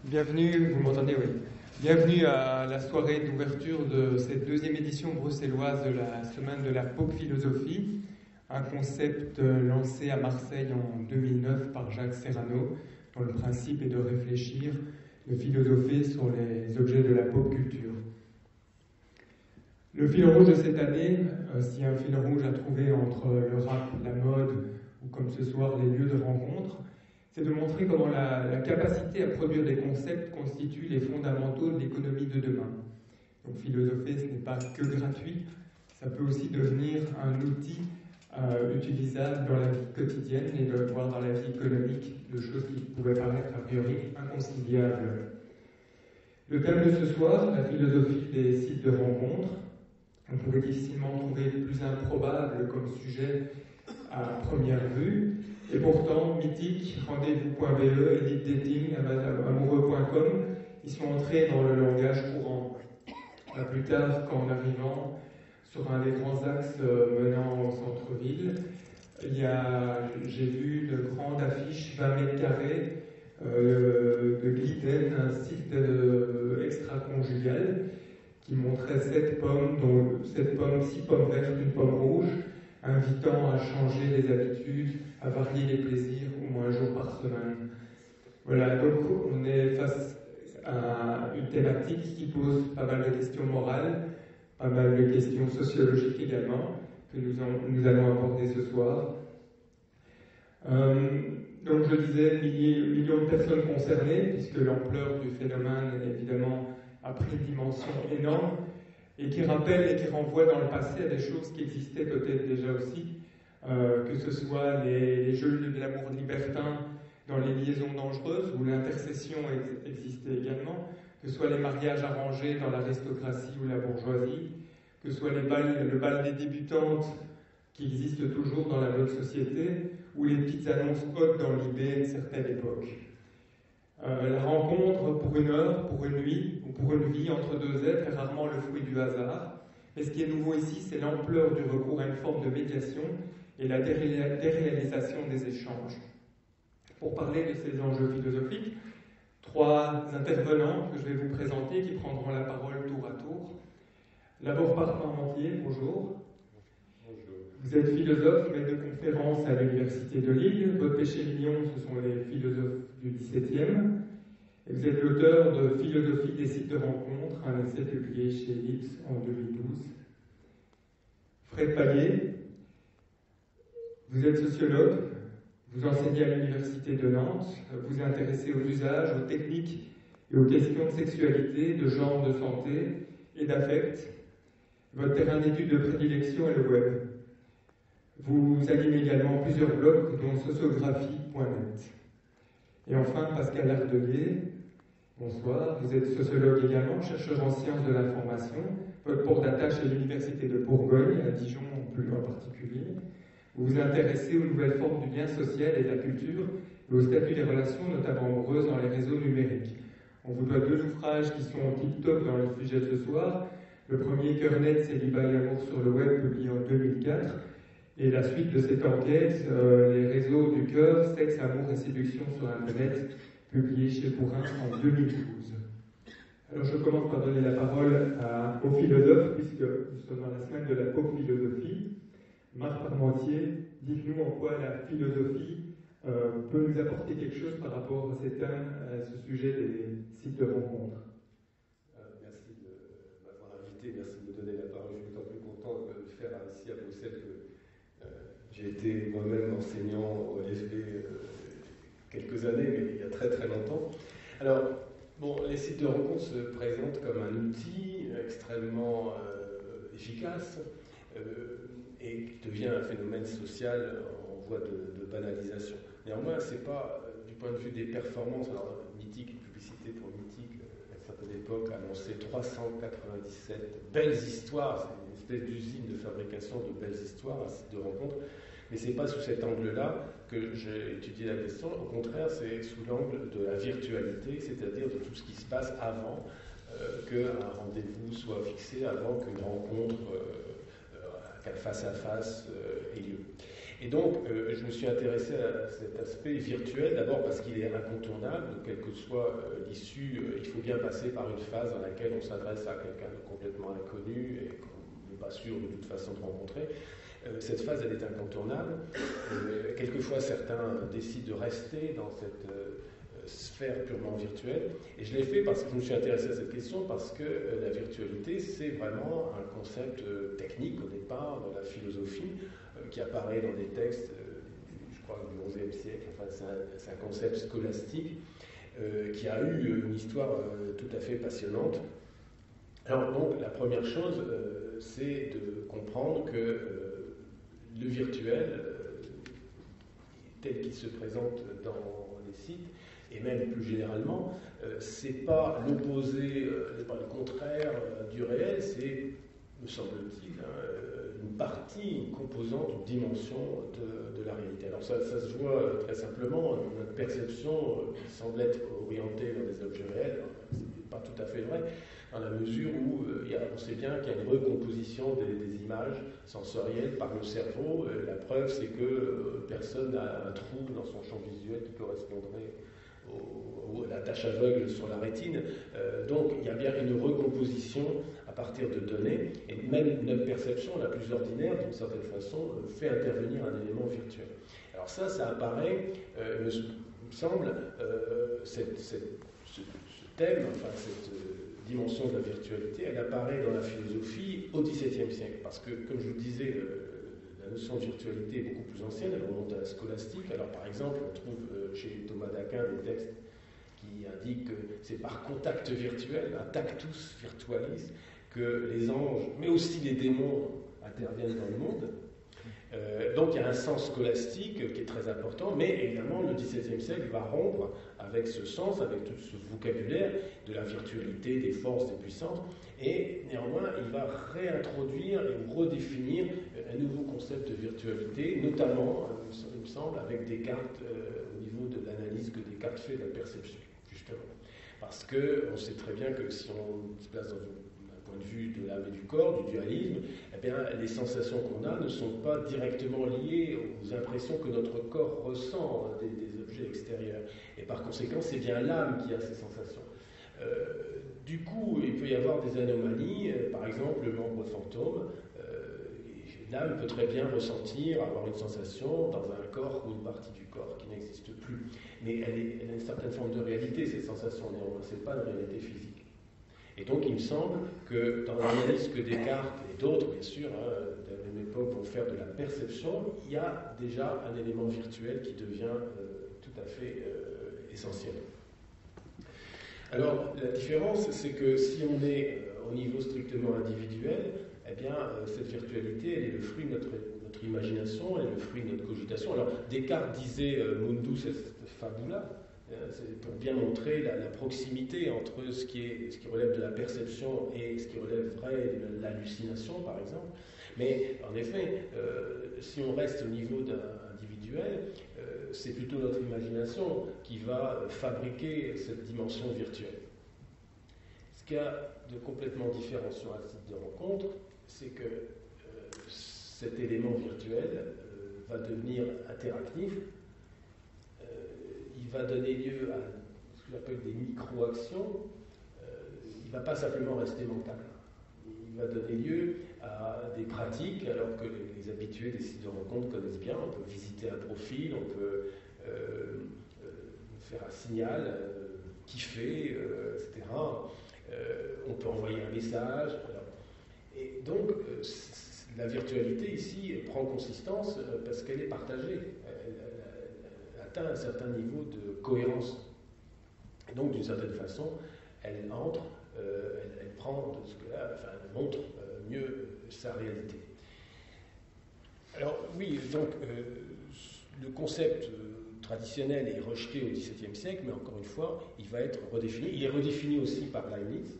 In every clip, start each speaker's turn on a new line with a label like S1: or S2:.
S1: Bienvenue, vous m'entendez, oui. Bienvenue à la soirée d'ouverture de cette deuxième édition bruxelloise de la Semaine de la Pop Philosophie, un concept lancé à Marseille en 2009 par Jacques Serrano, dont le principe est de réfléchir, de philosopher sur les objets de la pop culture. Le fil rouge de cette année, s'il y a un fil rouge à trouver entre le rap, la mode ou comme ce soir les lieux de rencontre, c'est de montrer comment la capacité à produire des concepts constitue les fondamentaux de l'économie de demain. Donc philosopher, ce n'est pas que gratuit, ça peut aussi devenir un outil utilisable dans la vie quotidienne et voire dans la vie économique, de choses qui pouvaient paraître a priori inconciliables. Le thème de ce soir, la philosophie des sites de rencontres, on pourrait difficilement trouver plus improbable comme sujet à première vue. Et pourtant, Mythique, Rendez-vous.be, Elite Dating, Amoureux.com, ils sont entrés dans le langage courant. Pas plus tard qu'en arrivant sur un des grands axes menant au centre-ville, j'ai vu de grandes affiches 20 mètres carrés de Glitten, un site extra-conjugal qui montrait 7 pommes, dont 6 pommes vertes, une pomme rouge, invitant à changer les habitudes, à varier les plaisirs au moins un jour par semaine. Voilà, donc on est face à une thématique qui pose pas mal de questions morales, pas mal de questions sociologiques également, que nous allons aborder ce soir. Donc je disais, millions de personnes concernées, puisque l'ampleur du phénomène, évidemment, a pris une dimension énorme, et qui rappelle et qui renvoie dans le passé à des choses qui existaient peut-être déjà aussi, que ce soit les jeux de l'amour libertin dans les liaisons dangereuses, où l'intercession existait également, que ce soit les mariages arrangés dans l'aristocratie ou la bourgeoisie, que ce soit le bal des débutantes qui existe toujours dans la bonne société, ou les petites annonces hautes dans l'IB à une certaine époque. La rencontre pour une heure, pour une nuit ou pour une vie entre deux êtres est rarement le fruit du hasard. Mais ce qui est nouveau ici, c'est l'ampleur du recours à une forme de médiation et la déréalisation des échanges. Pour parler de ces enjeux philosophiques, 3 intervenants que je vais vous présenter qui prendront la parole tour à tour. Laure Parmentier, bonjour. Vous êtes philosophe, maître de conférence à l'Université de Lille. Votre péché mignon, ce sont les philosophes du XVIIe. Et vous êtes l'auteur de Philosophie des sites de rencontres, un essai publié chez Ellipse en 2012. Fred Paillet, vous êtes sociologue, vous enseignez à l'Université de Nantes, vous intéressez aux usages, aux techniques et aux questions de sexualité, de genre, de santé et d'affect. Votre terrain d'étude de prédilection est le web. Vous animez également plusieurs blogs, dont sociographie.net. Et enfin, Pascal Ardelier, bonsoir. Vous êtes sociologue également, chercheur en sciences de l'information. Votre port d'attache est l'Université de Bourgogne, à Dijon en particulier. Vous vous intéressez aux nouvelles formes du lien social et de la culture, et au statut des relations, notamment amoureuses, dans les réseaux numériques. On vous doit 2 ouvrages qui sont tip-top dans le sujet de ce soir. Le premier, Cœur-net, célibat et amour sur le web, publié en 2004. Et la suite de cette enquête, les réseaux du cœur, sexe, amour et séduction sur Internet, publié chez Bourrin en 2012. Alors je commence par donner la parole aux philosophes, puisque nous sommes dans la semaine de la pop philosophie. Marc Parmentier, dites-nous en quoi la philosophie peut nous apporter quelque chose par rapport à ce sujet des sites de rencontres.
S2: Merci de m'avoir invité, merci de me donner la parole. Je suis d'autant plus content de le faire ici à Bruxelles que j'ai été moi-même enseignant au LFB quelques années, mais il y a très très longtemps. Alors, les sites de rencontres se présentent comme un outil extrêmement efficace et qui devient un phénomène social en voie de banalisation. Néanmoins, c'est pas du point de vue des performances. Alors, Mythique, une publicité pour Mythique, à une certaine époque, annonçait 397 belles histoires. C'est une espèce d'usine de fabrication de belles histoires, un site de rencontre. Mais ce n'est pas sous cet angle-là que j'ai étudié la question. Au contraire, c'est sous l'angle de la virtualité, c'est-à-dire de tout ce qui se passe avant qu'un rendez-vous soit fixé, avant qu'une rencontre face à face ait lieu. Et donc, je me suis intéressé à cet aspect virtuel, d'abord parce qu'il est incontournable, quelle que soit l'issue, il faut bien passer par une phase dans laquelle on s'adresse à quelqu'un de complètement inconnu et qu'on n'est pas sûr de toute façon de rencontrer. Cette phase, elle est incontournable. Quelquefois, certains décident de rester dans cette sphère purement virtuelle. Et je l'ai fait parce que je me suis intéressé à cette question, parce que la virtualité, c'est vraiment un concept technique au départ dans la philosophie, qui apparaît dans des textes, je crois, du XIe siècle. Enfin, c'est un concept scolastique qui a eu une histoire tout à fait passionnante. Alors donc, la première chose, c'est de comprendre que le virtuel, tel qu'il se présente dans les sites, et même plus généralement, c'est pas l'opposé, c'est pas le contraire du réel, c'est, me semble-t-il, une partie, une composante, une dimension de la réalité. Alors ça se voit très simplement, notre perception qui semble être orientée vers des objets réels, c'est pas tout à fait vrai, dans la mesure où on sait bien qu'il y a une recomposition des images sensorielles par le cerveau. La preuve, c'est que personne n'a un trou dans son champ visuel qui correspondrait à la tache aveugle sur la rétine. Donc il y a bien une recomposition à partir de données, et même notre perception la plus ordinaire, d'une certaine façon, fait intervenir un élément virtuel. Alors ça apparaît, il me semble, ce thème, enfin cette dimension de la virtualité, elle apparaît dans la philosophie au XVIIe siècle, parce que, comme je vous le disais, la notion de virtualité est beaucoup plus ancienne, elle remonte à la scolastique. Alors par exemple, on trouve chez Thomas d'Aquin des textes qui indiquent que c'est par contact virtuel, un tactus virtualis, que les anges, mais aussi les démons, interviennent dans le monde. Donc il y a un sens scolastique qui est très important, mais évidemment le XVIIe siècle va rompre avec ce sens, avec tout ce vocabulaire de la virtualité, des forces, des puissances, et néanmoins il va réintroduire et redéfinir un nouveau concept de virtualité, notamment, il me semble, avec Descartes au niveau de l'analyse que Descartes fait de la perception, justement. Parce qu'on sait très bien que si on se place dans point de vue de l'âme et du corps, du dualisme, eh bien, les sensations qu'on a ne sont pas directement liées aux impressions que notre corps ressent des objets extérieurs. Et par conséquent, c'est bien l'âme qui a ces sensations. Du coup, il peut y avoir des anomalies, par exemple le membre fantôme. L'âme peut très bien ressentir, avoir une sensation dans un corps ou une partie du corps qui n'existe plus. Mais elle a une certaine forme de réalité, cette sensation, néanmoins, ce n'est pas une réalité physique. Et donc, il me semble que dans l'analyse que Descartes et d'autres, bien sûr, de la même époque, vont faire de la perception, il y a déjà un élément virtuel qui devient tout à fait essentiel. Alors, la différence, c'est que si on est au niveau strictement individuel, eh bien, cette virtualité, elle est le fruit de notre imagination, elle est le fruit de notre cogitation. Alors, Descartes disait « mundus est fabula », c'est pour bien montrer la proximité entre ce qui relève de la perception et ce qui relèverait de l'hallucination, par exemple. Mais en effet, si on reste au niveau individuel, c'est plutôt notre imagination qui va fabriquer cette dimension virtuelle. Ce qu'il y a de complètement différent sur un site de rencontre, c'est que cet élément virtuel va devenir interactif. Il va donner lieu à ce que j'appelle des micro-actions. Il ne va pas simplement rester mental. Il va donner lieu à des pratiques, alors que les habitués des sites de rencontre connaissent bien. On peut visiter un profil, on peut faire un signal, kiffer, etc. On peut envoyer un message. Et donc, la virtualité ici prend consistance parce qu'elle est partagée. Elle atteint un certain niveau de cohérence. Et donc, d'une certaine façon, elle entre, elle prend de ce que là, enfin, elle montre mieux sa réalité. Alors, oui, donc, le concept traditionnel est rejeté au XVIIe siècle, mais encore une fois, il va être redéfini. Il est redéfini aussi par Leibniz,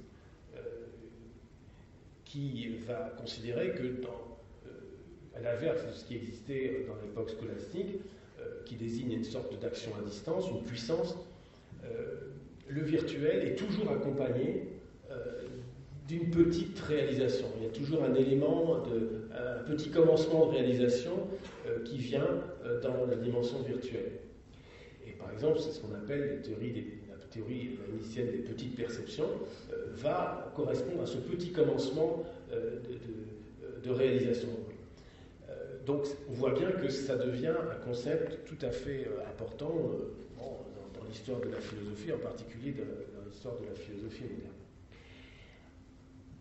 S2: qui va considérer que, à l'inverse de ce qui existait dans l'époque scolastique, qui désigne une sorte d'action à distance, une puissance, le virtuel est toujours accompagné
S3: d'une petite réalisation. Il y a toujours un élément, un petit commencement de réalisation qui vient dans la dimension virtuelle. Et par exemple, c'est ce qu'on appelle la théorie initiale des petites perceptions, va correspondre à ce petit commencement de réalisation. Donc on voit bien que ça devient un concept tout à fait important dans l'histoire de la philosophie, en particulier dans l'histoire de la philosophie moderne.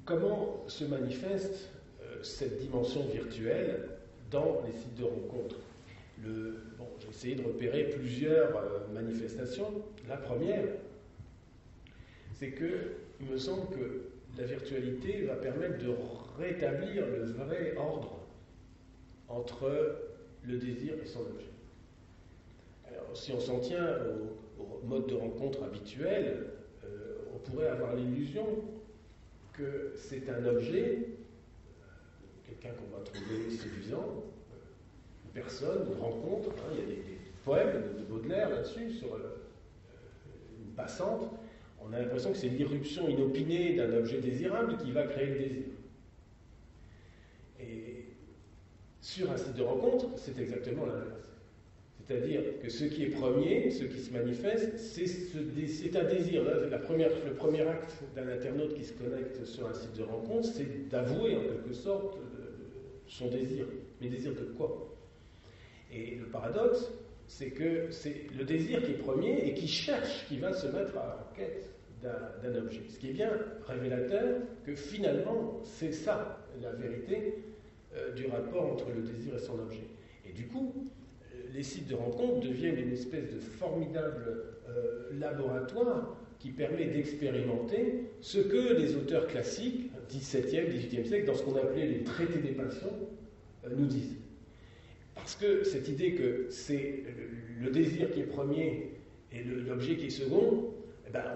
S3: Comment se manifeste cette dimension virtuelle dans les sites de rencontres? J'ai essayé de repérer plusieurs manifestations. La première, c'est qu'il me semble que la virtualité va permettre de rétablir le vrai ordre entre le désir et son objet. Alors, si on s'en tient au mode de rencontre habituel, on pourrait avoir l'illusion que c'est un objet, quelqu'un qu'on va trouver séduisant, une personne, une rencontre, il y a des poèmes de Baudelaire là-dessus, sur une passante. On a l'impression que c'est l'irruption inopinée d'un objet désirable qui va créer le désir. Et sur un site de rencontre, c'est exactement l'inverse. C'est-à-dire que ce qui est premier, ce qui se manifeste, c'est un désir. Là, le premier acte d'un internaute qui se connecte sur un site de rencontre, c'est d'avouer en quelque sorte son désir. Mais désir de quoi? Et le paradoxe, c'est que c'est le désir qui est premier et qui cherche, qui va se mettre en quête d'un objet. Ce qui est bien révélateur que finalement, c'est ça la vérité du rapport entre le désir et son objet. Et du coup, les sites de rencontre deviennent une espèce de formidable laboratoire qui permet d'expérimenter ce que les auteurs classiques, 17e, 18e siècle, dans ce qu'on appelait les traités des passions, nous disent. Parce que cette idée que c'est le désir qui est premier et l'objet qui est second,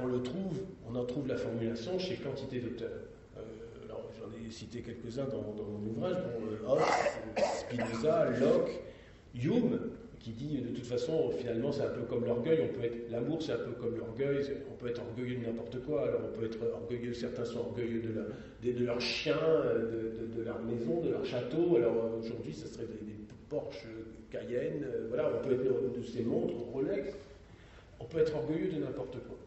S3: on en trouve la formulation chez quantité d'auteurs. Alors, j'en ai cité quelques-uns dans mon ouvrage, Hobbes, Spinoza, Locke, Hume, qui dit de toute façon, finalement, c'est un peu comme l'orgueil. L'amour, c'est un peu comme l'orgueil. On peut être orgueilleux de n'importe quoi. Alors, on peut être orgueilleux. Certains sont orgueilleux de leur chien, de leur maison, de leur château. Alors, aujourd'hui, ça serait des Porsche Cayenne. Voilà, on peut être de ces montres Rolex. On peut être orgueilleux de n'importe quoi.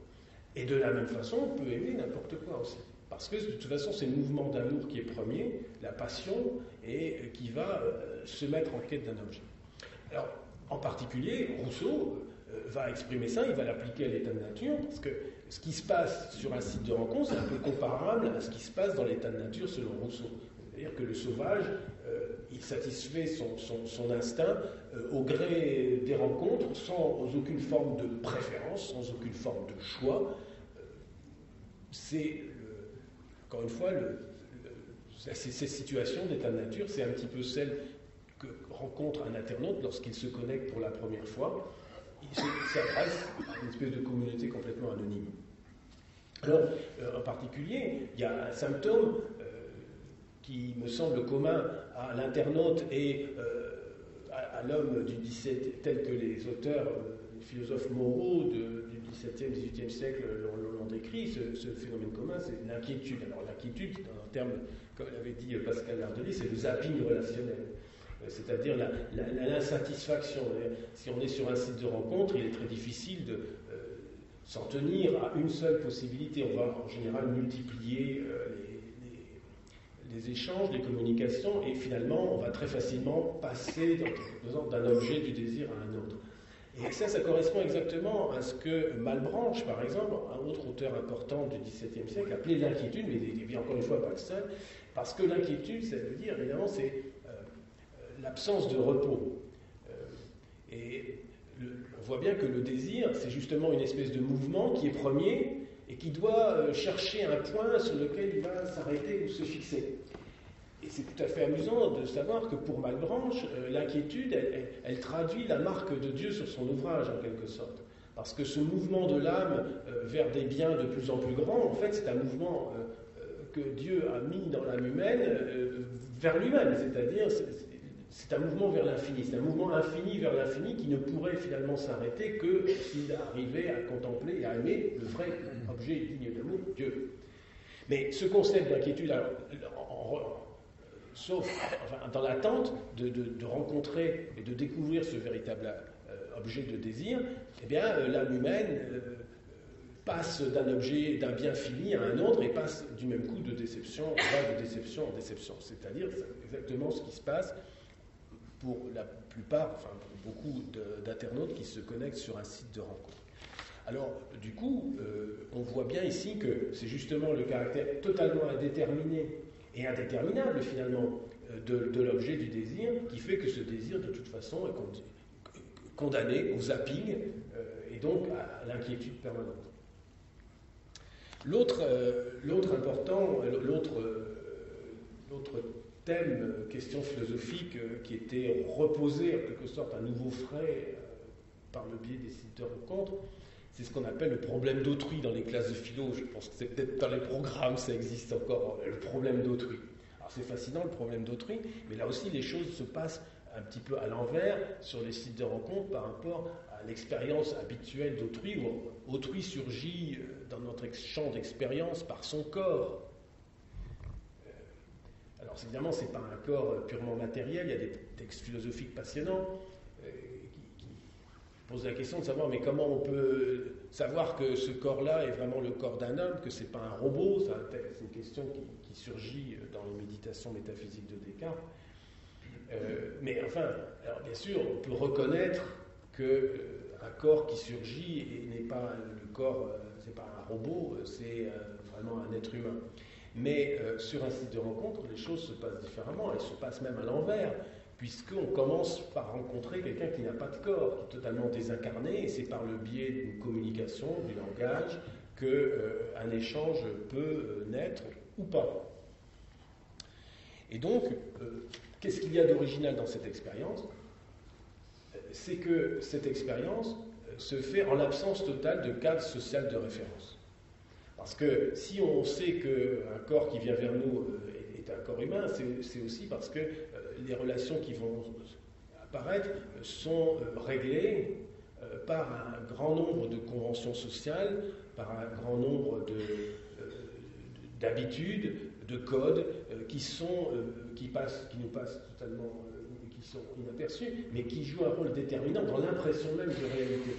S3: Et de la même façon, on peut aimer n'importe quoi aussi. Parce que de toute façon, c'est le mouvement d'amour qui est premier, la passion, et qui va se mettre en quête d'un objet. Alors, en particulier, Rousseau va exprimer ça, il va l'appliquer à l'état de nature, parce que ce qui se passe sur un site de rencontre, c'est un peu comparable à ce qui se passe dans l'état de nature selon Rousseau. C'est-à-dire que le sauvage, il satisfait son instinct au gré des rencontres, sans aucune forme de préférence, sans aucune forme de choix. C'est, encore une fois, ces situations d'état de nature, c'est un petit peu celle que rencontre un internaute lorsqu'il se connecte pour la première fois. Il s'adresse à une espèce de communauté complètement anonyme. Alors, en particulier, il y a un symptôme qui me semble commun à l'internaute et à l'homme du XVIIe, tel que les auteurs, les philosophes moraux du XVIIe, XVIIIe siècle l'ont décrit, ce phénomène commun, c'est l'inquiétude. Alors l'inquiétude, en termes, comme l'avait dit Pascal Lardeli, c'est le zapping relationnel. C'est-à-dire l'insatisfaction. Si on est sur un site de rencontre, il est très difficile de s'en tenir à une seule possibilité. On va en général multiplier les échanges, les communications, et finalement, on va très facilement passer d'un objet du désir à un autre. Et ça correspond exactement à ce que Malebranche, par exemple, un autre auteur important du XVIIe siècle, appelait l'inquiétude, mais il n'est encore une fois pas le seul, parce que l'inquiétude, ça veut dire, évidemment, c'est l'absence de repos. On voit bien que le désir, c'est justement une espèce de mouvement qui est premier et qui doit chercher un point sur lequel il va s'arrêter ou se fixer. Et c'est tout à fait amusant de savoir que pour Malebranche, l'inquiétude, elle traduit la marque de Dieu sur son ouvrage, en quelque sorte. Parce que ce mouvement de l'âme vers des biens de plus en plus grands, en fait, c'est un mouvement que Dieu a mis dans l'âme humaine vers lui-même, c'est-à-dire c'est un mouvement vers l'infini, c'est un mouvement infini vers l'infini qui ne pourrait finalement s'arrêter que s'il arrivait à contempler et à aimer le vrai objet digne d'amour, Dieu. Mais ce concept d'inquiétude, alors, sauf dans l'attente de rencontrer et de découvrir ce véritable objet de désir, eh bien, l'âme humaine passe d'un bien fini à un autre et passe du même coup de déception en déception. C'est-à-dire exactement ce qui se passe pour la plupart, enfin pour beaucoup d'internautes qui se connectent sur un site de rencontre. Alors, du coup, on voit bien ici que c'est justement le caractère totalement indéterminé et indéterminable, finalement, de l'objet du désir qui fait que ce désir, de toute façon, est condamné au zapping et donc à l'inquiétude permanente. L'autre thème, question philosophique, qui était reposé en quelque sorte à nouveau frais par le biais des sites de rencontres, c'est ce qu'on appelle le problème d'autrui dans les classes de philo. Je pense que c'est peut-être dans les programmes, ça existe encore, le problème d'autrui. Alors c'est fascinant le problème d'autrui, mais là aussi les choses se passent un petit peu à l'envers sur les sites de rencontres par rapport à l'expérience habituelle d'autrui, où autrui surgit dans notre champ d'expérience par son corps. Alors évidemment, ce n'est pas un corps purement matériel, il y a des textes philosophiques passionnants qui posent la question de savoir mais comment on peut savoir que ce corps-là est vraiment le corps d'un homme, que ce n'est pas un robot. C'est une question qui surgit dans les méditations métaphysiques de Descartes. Mais enfin, alors bien sûr, on peut reconnaître qu'un corps qui surgit n'est pas le corps, c'est pas un robot, c'est vraiment un être humain. Mais sur un site de rencontre, les choses se passent différemment, elles se passent même à l'envers, puisqu'on commence par rencontrer quelqu'un qui n'a pas de corps, qui est totalement désincarné, et c'est par le biais d'une communication, du langage, qu'un échange peut naître ou pas. Et donc, qu'est-ce qu'il y a d'original dans cette expérience ? C'est que cette expérience se fait en l'absence totale de cadre social de référence. Parce que si on sait qu'un corps qui vient vers nous est un corps humain, c'est aussi parce que les relations qui vont apparaître sont réglées par un grand nombre de conventions sociales, par un grand nombre d'habitudes, de codes qui nous passent totalement, qui sont inaperçus, mais qui jouent un rôle déterminant dans l'impression même de réalité.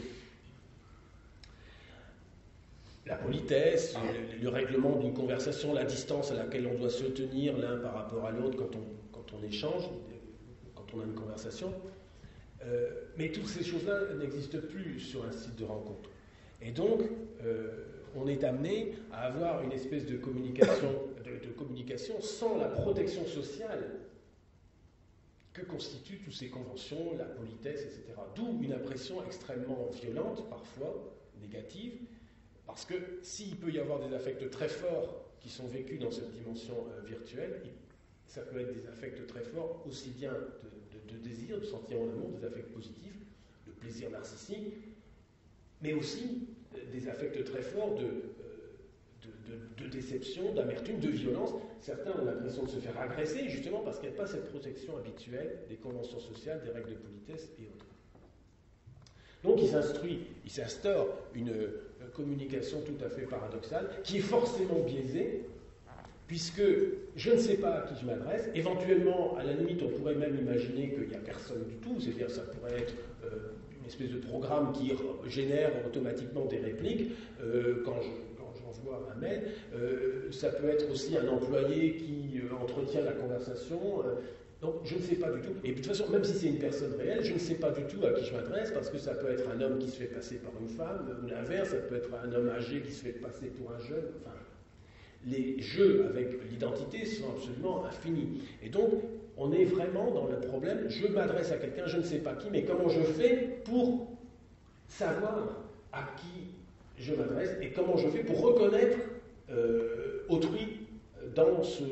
S3: La politesse, le règlement d'une conversation, la distance à laquelle on doit se tenir l'un par rapport à l'autre quand on échange, quand on a une conversation. Mais toutes ces choses-là n'existent plus sur un site de rencontre. Et donc, on est amené à avoir une espèce de communication sans la protection sociale que constituent toutes ces conventions, la politesse, etc. D'où une impression extrêmement violente, parfois négative, parce que s'il peut y avoir des affects très forts qui sont vécus dans cette dimension virtuelle, ça peut être des affects très forts, aussi bien de désir, de sentiment d'amour, des affects positifs, de plaisir narcissique, mais aussi des affects très forts de déception, d'amertume, de violence. Certains ont l'impression de se faire agresser, justement parce qu'il n'y a pas cette protection habituelle des conventions sociales, des règles de politesse et autres. Donc il s'instaure une communication tout à fait paradoxale, qui est forcément biaisée, puisque je ne sais pas à qui je m'adresse. Éventuellement, à la limite, on pourrait même imaginer qu'il n'y a personne du tout, c'est-à-dire ça pourrait être une espèce de programme qui génère automatiquement des répliques quand j'envoie un mail. Ça peut être aussi un employé qui entretient la conversation. Donc je ne sais pas du tout. Et de toute façon, même si c'est une personne réelle, je ne sais pas du tout à qui je m'adresse, parce que ça peut être un homme qui se fait passer par une femme, ou l'inverse, ça peut être un homme âgé qui se fait passer pour un jeune. Enfin, les jeux avec l'identité sont absolument infinis. Et donc, on est vraiment dans le problème, je m'adresse à quelqu'un, je ne sais pas qui, mais comment je fais pour savoir à qui je m'adresse, et comment je fais pour reconnaître autrui dans ce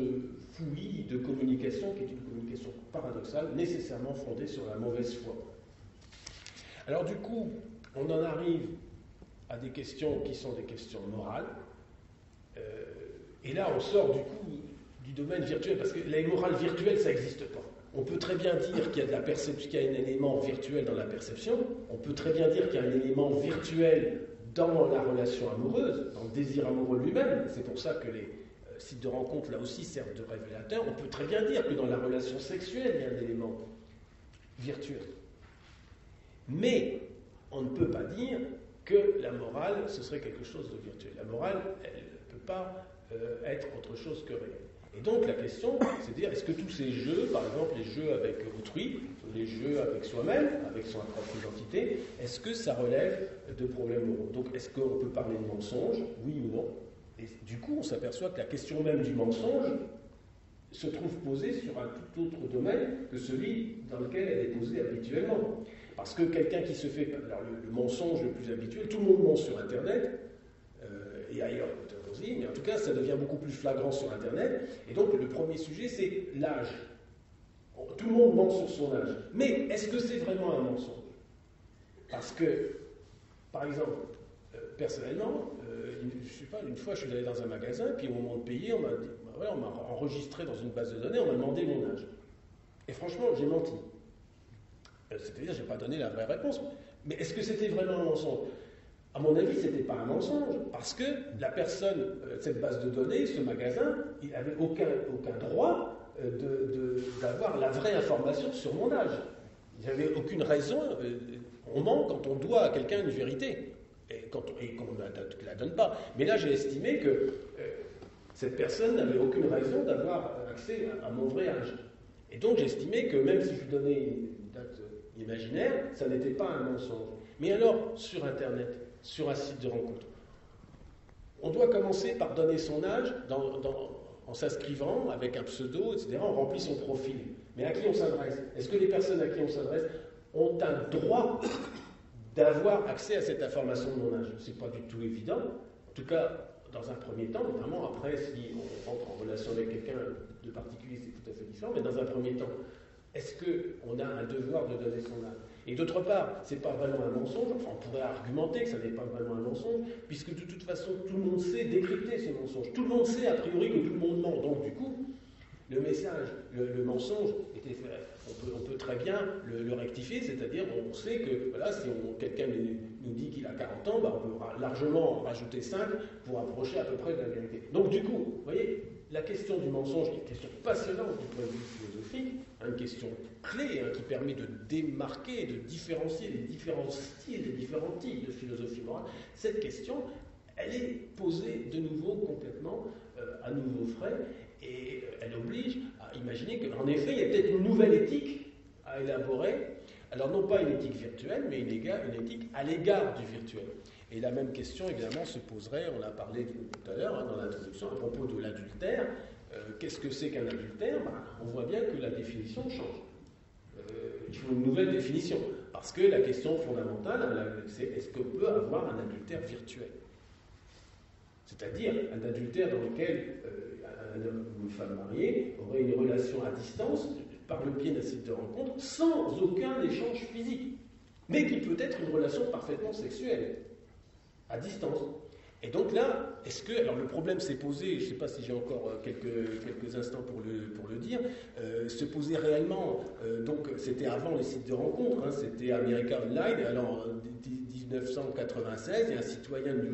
S3: fouillis de communication, qui est une communication paradoxale, nécessairement fondée sur la mauvaise foi. Alors du coup, on en arrive à des questions qui sont des questions morales, et là on sort du coup du domaine virtuel, parce que la morale virtuelle, ça n'existe pas. On peut très bien dire qu'il y a de la perception, qu'il y a un élément virtuel dans la perception, on peut très bien dire qu'il y a un élément virtuel dans la relation amoureuse, dans le désir amoureux lui-même. C'est pour ça que sites de rencontre, là aussi, servent de révélateur. On peut très bien dire que dans la relation sexuelle, il y a un élément virtuel. Mais on ne peut pas dire que la morale, ce serait quelque chose de virtuel. La morale, elle ne peut pas être autre chose que réelle. Et donc la question, c'est de dire, est-ce que tous ces jeux, par exemple les jeux avec autrui, les jeux avec soi-même, avec son propre identité, est-ce que ça relève de problèmes moraux? Donc est-ce qu'on peut parler de mensonge, oui ou non? Et du coup, on s'aperçoit que la question même du mensonge se trouve posée sur un tout autre domaine que celui dans lequel elle est posée habituellement. Parce que quelqu'un qui se fait... Alors le mensonge le plus habituel, tout le monde ment sur Internet, et ailleurs aussi, mais en tout cas, ça devient beaucoup plus flagrant sur Internet. Et donc, le premier sujet, c'est l'âge. Tout le monde ment sur son âge. Mais est-ce que c'est vraiment un mensonge? Parce que, par exemple, personnellement, je sais pas, une fois, je suis allé dans un magasin, puis au moment de payer, on m'a dit, voilà, on m'a enregistré dans une base de données, on m'a demandé mon âge. Et franchement, j'ai menti. C'est-à-dire, je n'ai pas donné la vraie réponse. Mais est-ce que c'était vraiment un mensonge? À mon avis, ce n'était pas un mensonge, parce que la personne, cette base de données, ce magasin, il n'avait aucun droit d'avoir la vraie information sur mon âge. Il n'y avait aucune raison. On ment quand on doit à quelqu'un une vérité, et qu'on ne la donne pas. Mais là, j'ai estimé que cette personne n'avait aucune raison d'avoir accès à mon vrai âge. Et donc, j'estimais que même si je lui donnais une date imaginaire, ça n'était pas un mensonge. Mais alors, sur Internet, sur un site de rencontre, on doit commencer par donner son âge en s'inscrivant avec un pseudo, etc. On remplit son profil. Mais à qui on s'adresse? Est-ce que les personnes à qui on s'adresse ont un droit d'avoir accès à cette information de mon âge? Ce n'est pas du tout évident. En tout cas, dans un premier temps, évidemment, après, si on rentre en relation avec quelqu'un de particulier, c'est tout à fait différent, mais dans un premier temps, est-ce qu'on a un devoir de donner son âge? Et d'autre part, ce n'est pas vraiment un mensonge, enfin on pourrait argumenter que ça n'est pas vraiment un mensonge, puisque de toute façon, tout le monde sait décrypter ce mensonge. Tout le monde sait a priori que tout le monde ment. Donc du coup, le message, le mensonge, on peut très bien le rectifier, c'est-à-dire on sait que voilà, si quelqu'un nous dit qu'il a 40 ans, bah, on peut largement en rajouter 5 pour approcher à peu près de la vérité. Donc du coup, vous voyez, la question du mensonge est une question passionnante du point de vue philosophique, une question clé qui permet de démarquer, de différencier les différents styles, les différents types de philosophie morale. Cette question, elle est posée de nouveau complètement à nouveau frais, et elle oblige à imaginer qu'en effet, il y a peut-être une nouvelle éthique à élaborer. Alors non pas une éthique virtuelle, mais une éthique à l'égard du virtuel. Et la même question, évidemment, se poserait, on l'a parlé tout à l'heure dans l'introduction, à propos de l'adultère. Qu'est-ce que c'est qu'un adultère? On voit bien que la définition change. Il faut une nouvelle définition. Parce que la question fondamentale, c'est est-ce qu'on peut avoir un adultère virtuel? C'est-à-dire un adultère dans lequel un homme ou une femme mariée aurait une relation à distance, par le biais d'un site de rencontre, sans aucun échange physique, mais qui peut être une relation parfaitement sexuelle, à distance. Et donc là, est-ce que... Alors le problème s'est posé, je ne sais pas si j'ai encore quelques instants pour le dire, se posait réellement, donc c'était avant les sites de rencontres, c'était America Online, alors en 1996, il y a un citoyen du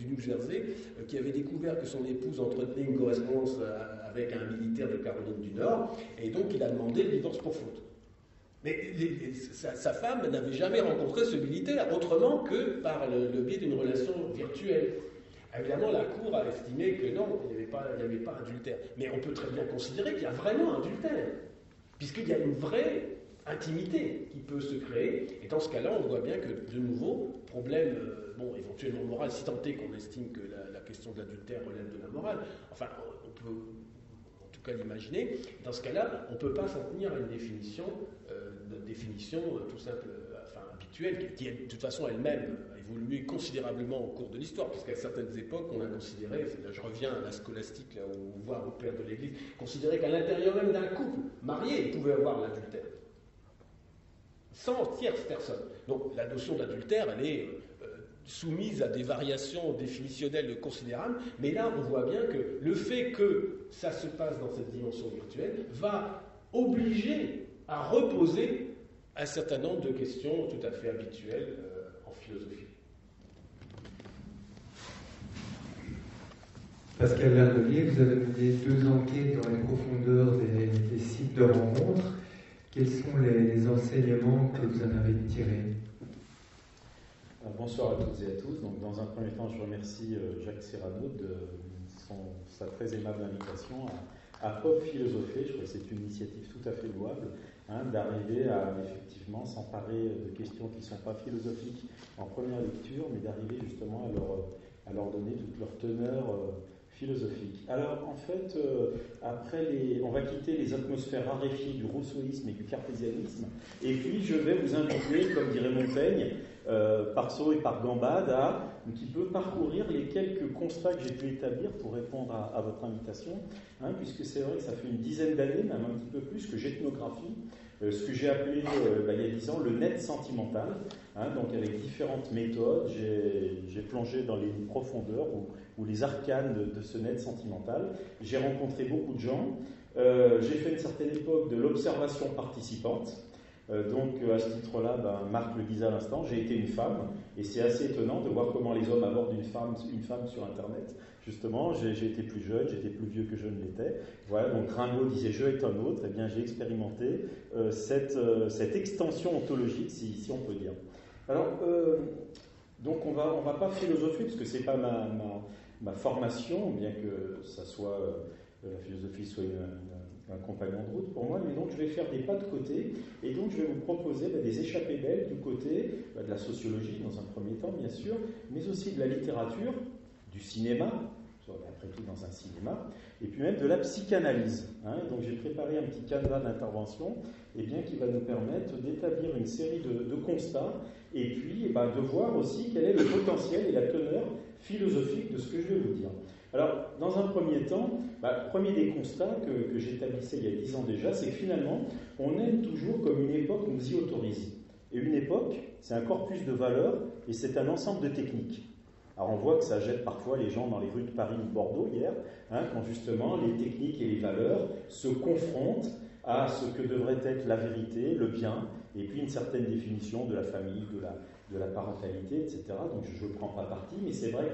S3: New Jersey qui avait découvert que son épouse entretenait une correspondance avec un militaire de Caroline du Nord, et donc il a demandé le divorce pour faute. Mais sa femme n'avait jamais rencontré ce militaire autrement que par le biais d'une relation virtuelle. Évidemment, la Cour a estimé que non, il n'y avait pas adultère. Mais on peut très bien considérer qu'il y a vraiment adultère, puisqu'il y a une vraie intimité qui peut se créer. Et dans ce cas-là, on voit bien que, de nouveau, problème, éventuellement moral, si tant est qu'on estime que la question de l'adultère relève de la morale. Enfin, on peut... en tout cas l'imaginer, dans ce cas-là, on ne peut pas s'en tenir à une définition tout simple, habituelle, qui de toute façon elle-même a évolué considérablement au cours de l'histoire, puisqu'à certaines époques, on a considéré, là je reviens à la scolastique, là, voire au père de l'Église, considéré qu'à l'intérieur même d'un couple marié, il pouvait avoir l'adultère, sans tierce personne. Donc la notion d'adultère, elle est soumise à des variations définitionnelles considérables, mais là on voit bien que le fait que ça se passe dans cette dimension virtuelle va obliger à reposer un certain nombre de questions tout à fait habituelles en philosophie.
S1: Pascal Verdelier, vous avez mené 2 enquêtes dans les profondeurs des sites de rencontres. Quels sont les enseignements que vous en avez tirés?
S4: Bonsoir à toutes et à tous. Donc, dans un premier temps, je remercie Jacques Cyrano de sa très aimable invitation à Pop Philosopher. Je crois que c'est une initiative tout à fait louable, d'arriver à effectivement s'emparer de questions qui ne sont pas philosophiques en première lecture, mais d'arriver justement à leur donner toute leur teneur philosophique. Alors, en fait, on va quitter les atmosphères raréfiées du rousseauisme et du cartésianisme, et puis je vais vous inviter, comme dirait Montaigne, par saut et par gambade, à un petit peu parcourir les quelques constats que j'ai pu établir pour répondre à votre invitation, puisque c'est vrai que ça fait une dizaine d'années, même un petit peu plus, que j'ethnographie ce que j'ai appelé, il y a 10 ans, le net sentimental. Donc avec différentes méthodes, j'ai plongé dans les profondeurs ou les arcanes de ce net sentimental. J'ai rencontré beaucoup de gens. J'ai fait une certaine époque de l'observation participante. Donc à ce titre-là, Marc le disait à l'instant, j'ai été une femme, et c'est assez étonnant de voir comment les hommes abordent une femme sur Internet. Justement, j'ai été plus jeune, j'étais plus vieux que je ne l'étais. Voilà, donc Rimbaud disait « je est un autre », et bien j'ai expérimenté cette extension ontologique, si on peut dire. Alors, donc on va pas philosopher, parce que c'est pas ma formation, bien que ça soit la philosophie soit un compagnon de route pour moi, mais donc je vais faire des pas de côté, et donc je vais vous proposer des échappées belles du côté de la sociologie, dans un premier temps bien sûr, mais aussi de la littérature, du cinéma, après tout dans un cinéma, et puis même de la psychanalyse. Donc j'ai préparé un petit canevas d'intervention qui va nous permettre d'établir une série de constats, et puis de voir aussi quel est le potentiel et la teneur philosophique de ce que je vais vous dire. Alors, dans un premier temps, le premier des constats que j'établissais il y a 10 ans déjà, c'est que finalement, on aime toujours comme une époque nous y autorise. Et une époque, c'est un corpus de valeurs et c'est un ensemble de techniques. Alors, on voit que ça jette parfois les gens dans les rues de Paris ou de Bordeaux hier, quand justement les techniques et les valeurs se confrontent à ce que devrait être la vérité, le bien, et puis une certaine définition de la famille, de la parentalité, etc. Donc je ne prends pas parti, mais c'est vrai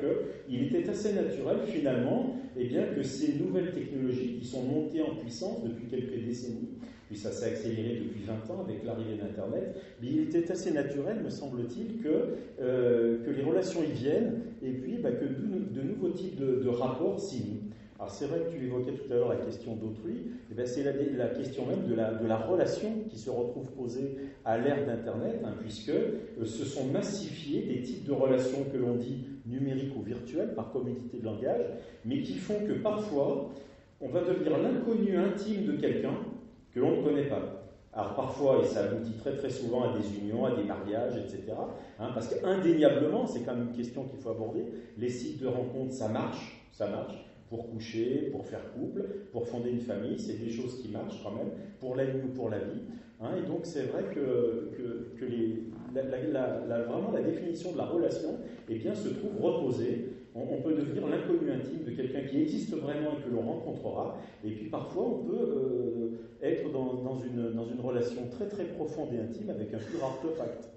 S4: qu'il était assez naturel finalement que ces nouvelles technologies qui sont montées en puissance depuis quelques décennies, puis ça s'est accéléré depuis 20 ans avec l'arrivée d'Internet, mais il était assez naturel, me semble-t-il, que les relations y viennent, et puis que de nouveaux types de rapports s'y nouent. Alors c'est vrai que tu évoquais tout à l'heure la question d'autrui, c'est la question même de la relation qui se retrouve posée à l'ère d'Internet, puisque se sont massifiés des types de relations que l'on dit numériques ou virtuelles par commodité de langage, mais qui font que parfois on va devenir l'inconnu intime de quelqu'un que l'on ne connaît pas. Alors parfois, et ça aboutit très très souvent à des unions, à des mariages, etc. Parce qu'indéniablement, c'est quand même une question qu'il faut aborder, les sites de rencontres, ça marche. Pour coucher, pour faire couple, pour fonder une famille, c'est des choses qui marchent quand même, pour la nuit ou pour la vie. Et donc c'est vrai que vraiment la définition de la relation se trouve reposée. On peut devenir l'inconnu intime de quelqu'un qui existe vraiment et que l'on rencontrera. Et puis parfois on peut être dans une relation très très profonde et intime avec un pur artefact.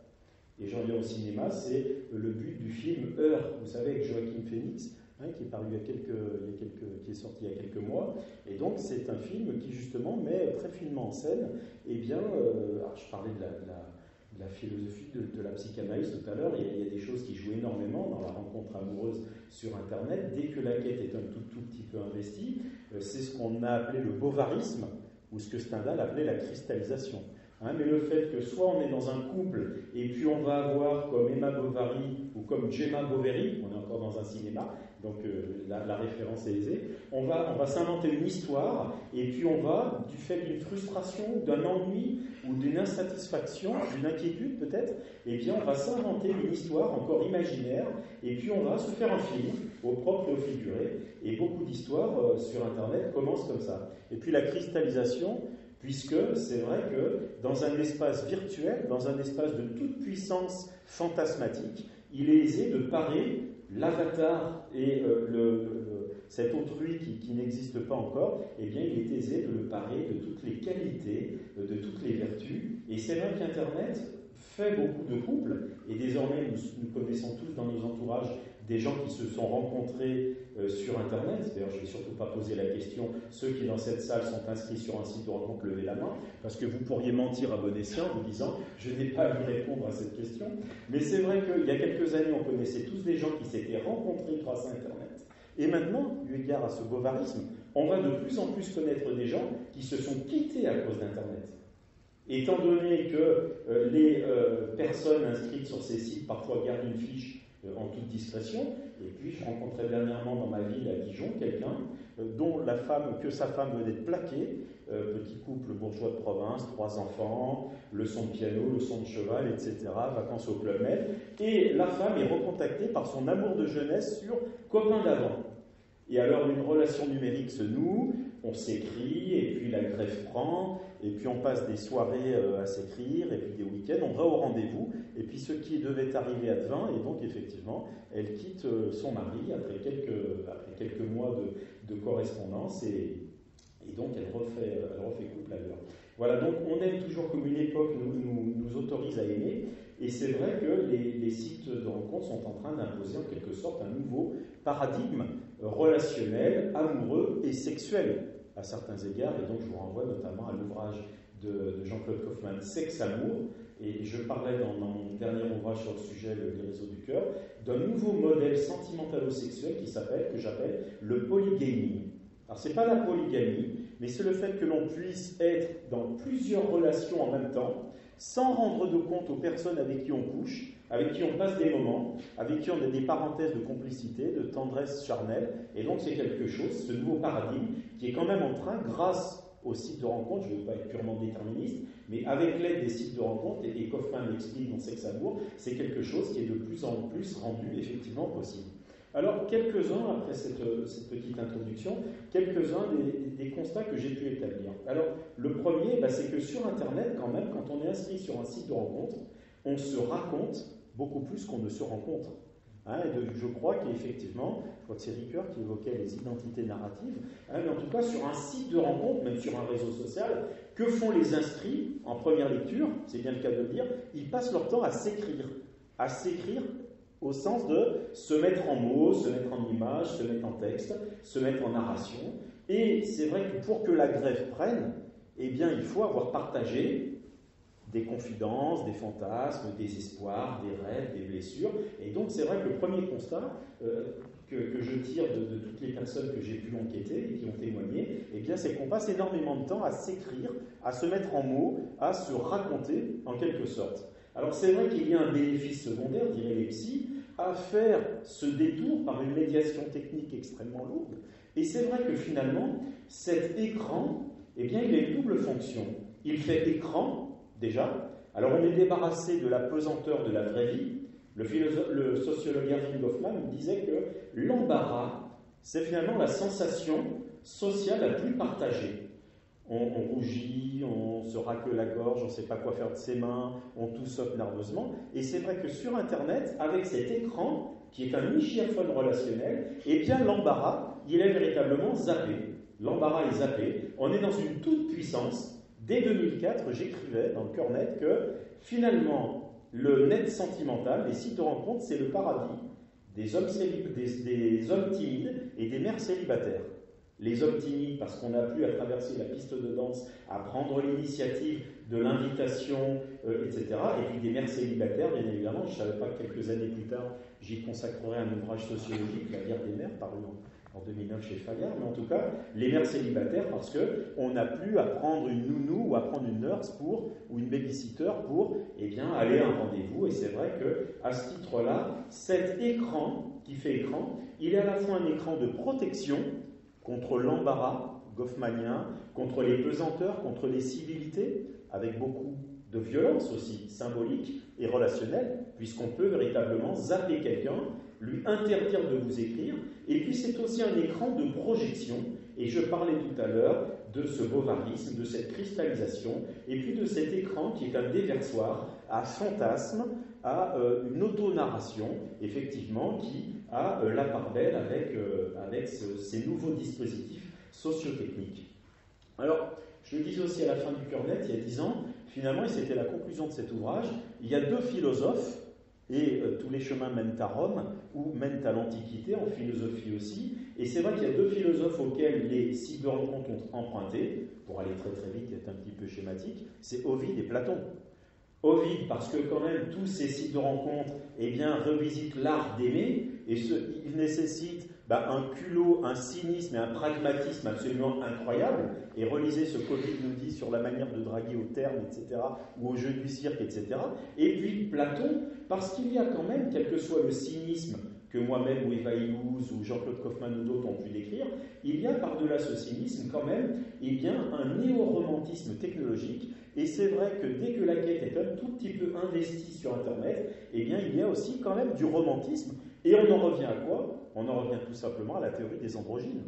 S4: Et j'en viens au cinéma, c'est le but du film Heure, vous savez, avec Joaquin Phoenix, qui est paru qui est sorti il y a quelques mois, et donc c'est un film qui justement met très finement en scène, alors je parlais de la philosophie de la psychanalyse tout à l'heure, il y a des choses qui jouent énormément dans la rencontre amoureuse sur Internet, dès que la quête est un tout petit peu investie, c'est ce qu'on a appelé le bovarisme, ou ce que Stendhal appelait la cristallisation. Mais le fait que soit on est dans un couple et puis on va avoir comme Emma Bovary ou comme Gemma Bovary, on est encore dans un cinéma, donc la référence est aisée, on va s'inventer une histoire et puis on va, du fait d'une frustration, d'un ennui ou d'une insatisfaction, d'une inquiétude peut-être, on va s'inventer une histoire encore imaginaire et puis on va se faire un film au propre et au figuré, et beaucoup d'histoires sur Internet commencent comme ça. Et puis la cristallisation, puisque c'est vrai que dans un espace virtuel, dans un espace de toute puissance fantasmatique, il est aisé de parer l'avatar et cet autrui qui n'existe pas encore, il est aisé de le parer de toutes les qualités, de toutes les vertus. Et c'est vrai qu'Internet fait beaucoup de couples, et désormais nous connaissons tous dans nos entourages des gens qui se sont rencontrés sur Internet. D'ailleurs, je ne vais surtout pas poser la question, ceux qui dans cette salle sont inscrits sur un site de rencontre, levez la main, parce que vous pourriez mentir à bon escient en vous disant « je n'ai pas à lui répondre à cette question ». Mais c'est vrai qu'il y a quelques années, on connaissait tous des gens qui s'étaient rencontrés grâce à Internet. Et maintenant, eu égard à ce bovarisme, on va de plus en plus connaître des gens qui se sont quittés à cause d'Internet. Étant donné que les personnes inscrites sur ces sites parfois gardent une fiche en toute discrétion, et puis je rencontrais dernièrement dans ma ville à Dijon quelqu'un dont sa femme venait de plaquer, petit couple bourgeois de province, 3 enfants, leçon de piano, leçon de cheval, etc., vacances au Club Med, et la femme est recontactée par son amour de jeunesse sur Copain d'avant. Et alors une relation numérique se noue, on s'écrit, et puis la greffe prend, et puis on passe des soirées à s'écrire, et puis des week-ends, on va au rendez-vous, et puis ce qui devait arriver advint, et donc effectivement, elle quitte son mari après quelques mois de correspondance, et donc elle refait couple ailleurs. Voilà, donc on aime toujours comme une époque nous autorise à aimer, et c'est vrai que les sites de rencontres sont en train d'imposer en quelque sorte un nouveau paradigme relationnel, amoureux et sexuel à certains égards, et donc je vous renvoie notamment à l'ouvrage de Jean-Claude Kaufmann, Sexe, Amour, et je parlais dans mon dernier ouvrage sur le sujet, Les réseaux du cœur, d'un nouveau modèle sentimentalo-sexuel que j'appelle le polygaming. Alors c'est pas la polygamie, mais c'est le fait que l'on puisse être dans plusieurs relations en même temps, sans rendre de compte aux personnes avec qui on couche, avec qui on passe des moments, avec qui on a des parenthèses de complicité, de tendresse charnelle, et donc c'est quelque chose, ce nouveau paradigme, qui est quand même en train, grâce aux sites de rencontres, je ne veux pas être purement déterministe, mais avec l'aide des sites de rencontres, et Kaufmann l'explique dans Sexe, Amour, c'est quelque chose qui est de plus en plus rendu effectivement possible. Alors, quelques-uns, après cette petite introduction, quelques-uns des constats que j'ai pu établir. Alors, le premier, c'est que sur Internet, quand même, quand on est inscrit sur un site de rencontre, on se raconte beaucoup plus qu'on ne se rencontre. Je crois qu'effectivement, je crois que c'est Ricoeur qui évoquait les identités narratives, mais en tout cas, sur un site de rencontre, même sur un réseau social, que font les inscrits en première lecture, c'est bien le cas de le dire, ils passent leur temps à s'écrire au sens de se mettre en mots, se mettre en images, se mettre en texte, se mettre en narration. Et c'est vrai que pour que la greffe prenne, eh bien, il faut avoir partagé des confidences, des fantasmes, des espoirs, des rêves, des blessures. Et donc, c'est vrai que le premier constat que je tire de toutes les personnes que j'ai pu enquêter et qui ont témoigné, eh bien, c'est qu'on passe énormément de temps à s'écrire, à se mettre en mots, à se raconter en quelque sorte. Alors c'est vrai qu'il y a un bénéfice secondaire, diraient les psys, à faire ce détour par une médiation technique extrêmement lourde. Et c'est vrai que finalement, cet écran, eh bien, il a une double fonction. Il fait écran, déjà. Alors on est débarrassé de la pesanteur de la vraie vie. Le sociologue Erving Goffman disait que l'embarras, c'est finalement la sensation sociale la plus partagée. On rougit, on se racle la gorge, on ne sait pas quoi faire de ses mains, on toussote nerveusement. Et c'est vrai que sur Internet, avec cet écran, qui est un michiaphone relationnel, eh bien l'embarras, il est véritablement zappé. L'embarras est zappé. On est dans une toute puissance. Dès 2004, j'écrivais dans le Cœur Net que finalement, le net sentimental, les sites de rencontres, c'est le paradis des hommes timides et des mères célibataires. Les hommes timides, parce qu'on n'a plus à traverser la piste de danse, à prendre l'initiative de l'invitation, etc. Et puis des mères célibataires, bien évidemment. Je ne savais pas que quelques années plus tard, j'y consacrerais un ouvrage sociologique, La guerre des mères, paru en 2009 chez Fayard. Mais en tout cas, les mères célibataires, parce qu'on n'a plus à prendre une nounou ou à prendre une nurse ou une babysitter pour aller à un rendez-vous. Et c'est vrai qu'à ce titre-là, cet écran qui fait écran, il est à la fois un écran de protection contre l'embarras goffmanien, contre les pesanteurs, contre les civilités, avec beaucoup de violence aussi, symbolique et relationnelle, puisqu'on peut véritablement zapper quelqu'un, lui interdire de vous écrire, et puis c'est aussi un écran de projection, et je parlais tout à l'heure de ce bovarisme, de cette cristallisation, et puis de cet écran qui est un déversoir à fantasme, à une auto-narration, effectivement, qui a la part belle avec ces nouveaux dispositifs sociotechniques. Alors, je le disais aussi à la fin du Cœur Net, il y a 10 ans, finalement, et c'était la conclusion de cet ouvrage, il y a 2 philosophes Et tous les chemins mènent à Rome, ou mènent à l'Antiquité, en philosophie aussi. Et c'est vrai qu'il y a deux philosophes auxquels les sites de rencontre ont emprunté, pour aller très très vite et être un petit peu schématique, c'est Ovide et Platon. Ovide, parce que quand même, tous ces sites de rencontre, eh bien, revisitent l'art d'aimer, et ils nécessitent un culot, un cynisme et un pragmatisme absolument incroyable. Et relisez ce qu'Ovide nous dit sur la manière de draguer au terme, etc., ou au jeu du cirque, etc. Et puis Platon, parce qu'il y a quand même, quel que soit le cynisme que moi-même, ou Eva Illouz, ou Jean-Claude Kaufmann ou d'autres ont pu décrire, il y a par-delà ce cynisme quand même, eh bien, un néo-romantisme technologique. Et c'est vrai que dès que la quête est un tout petit peu investie sur Internet, eh bien, il y a aussi quand même du romantisme. Et on en revient à quoi ? On en revient tout simplement à la théorie des androgynes.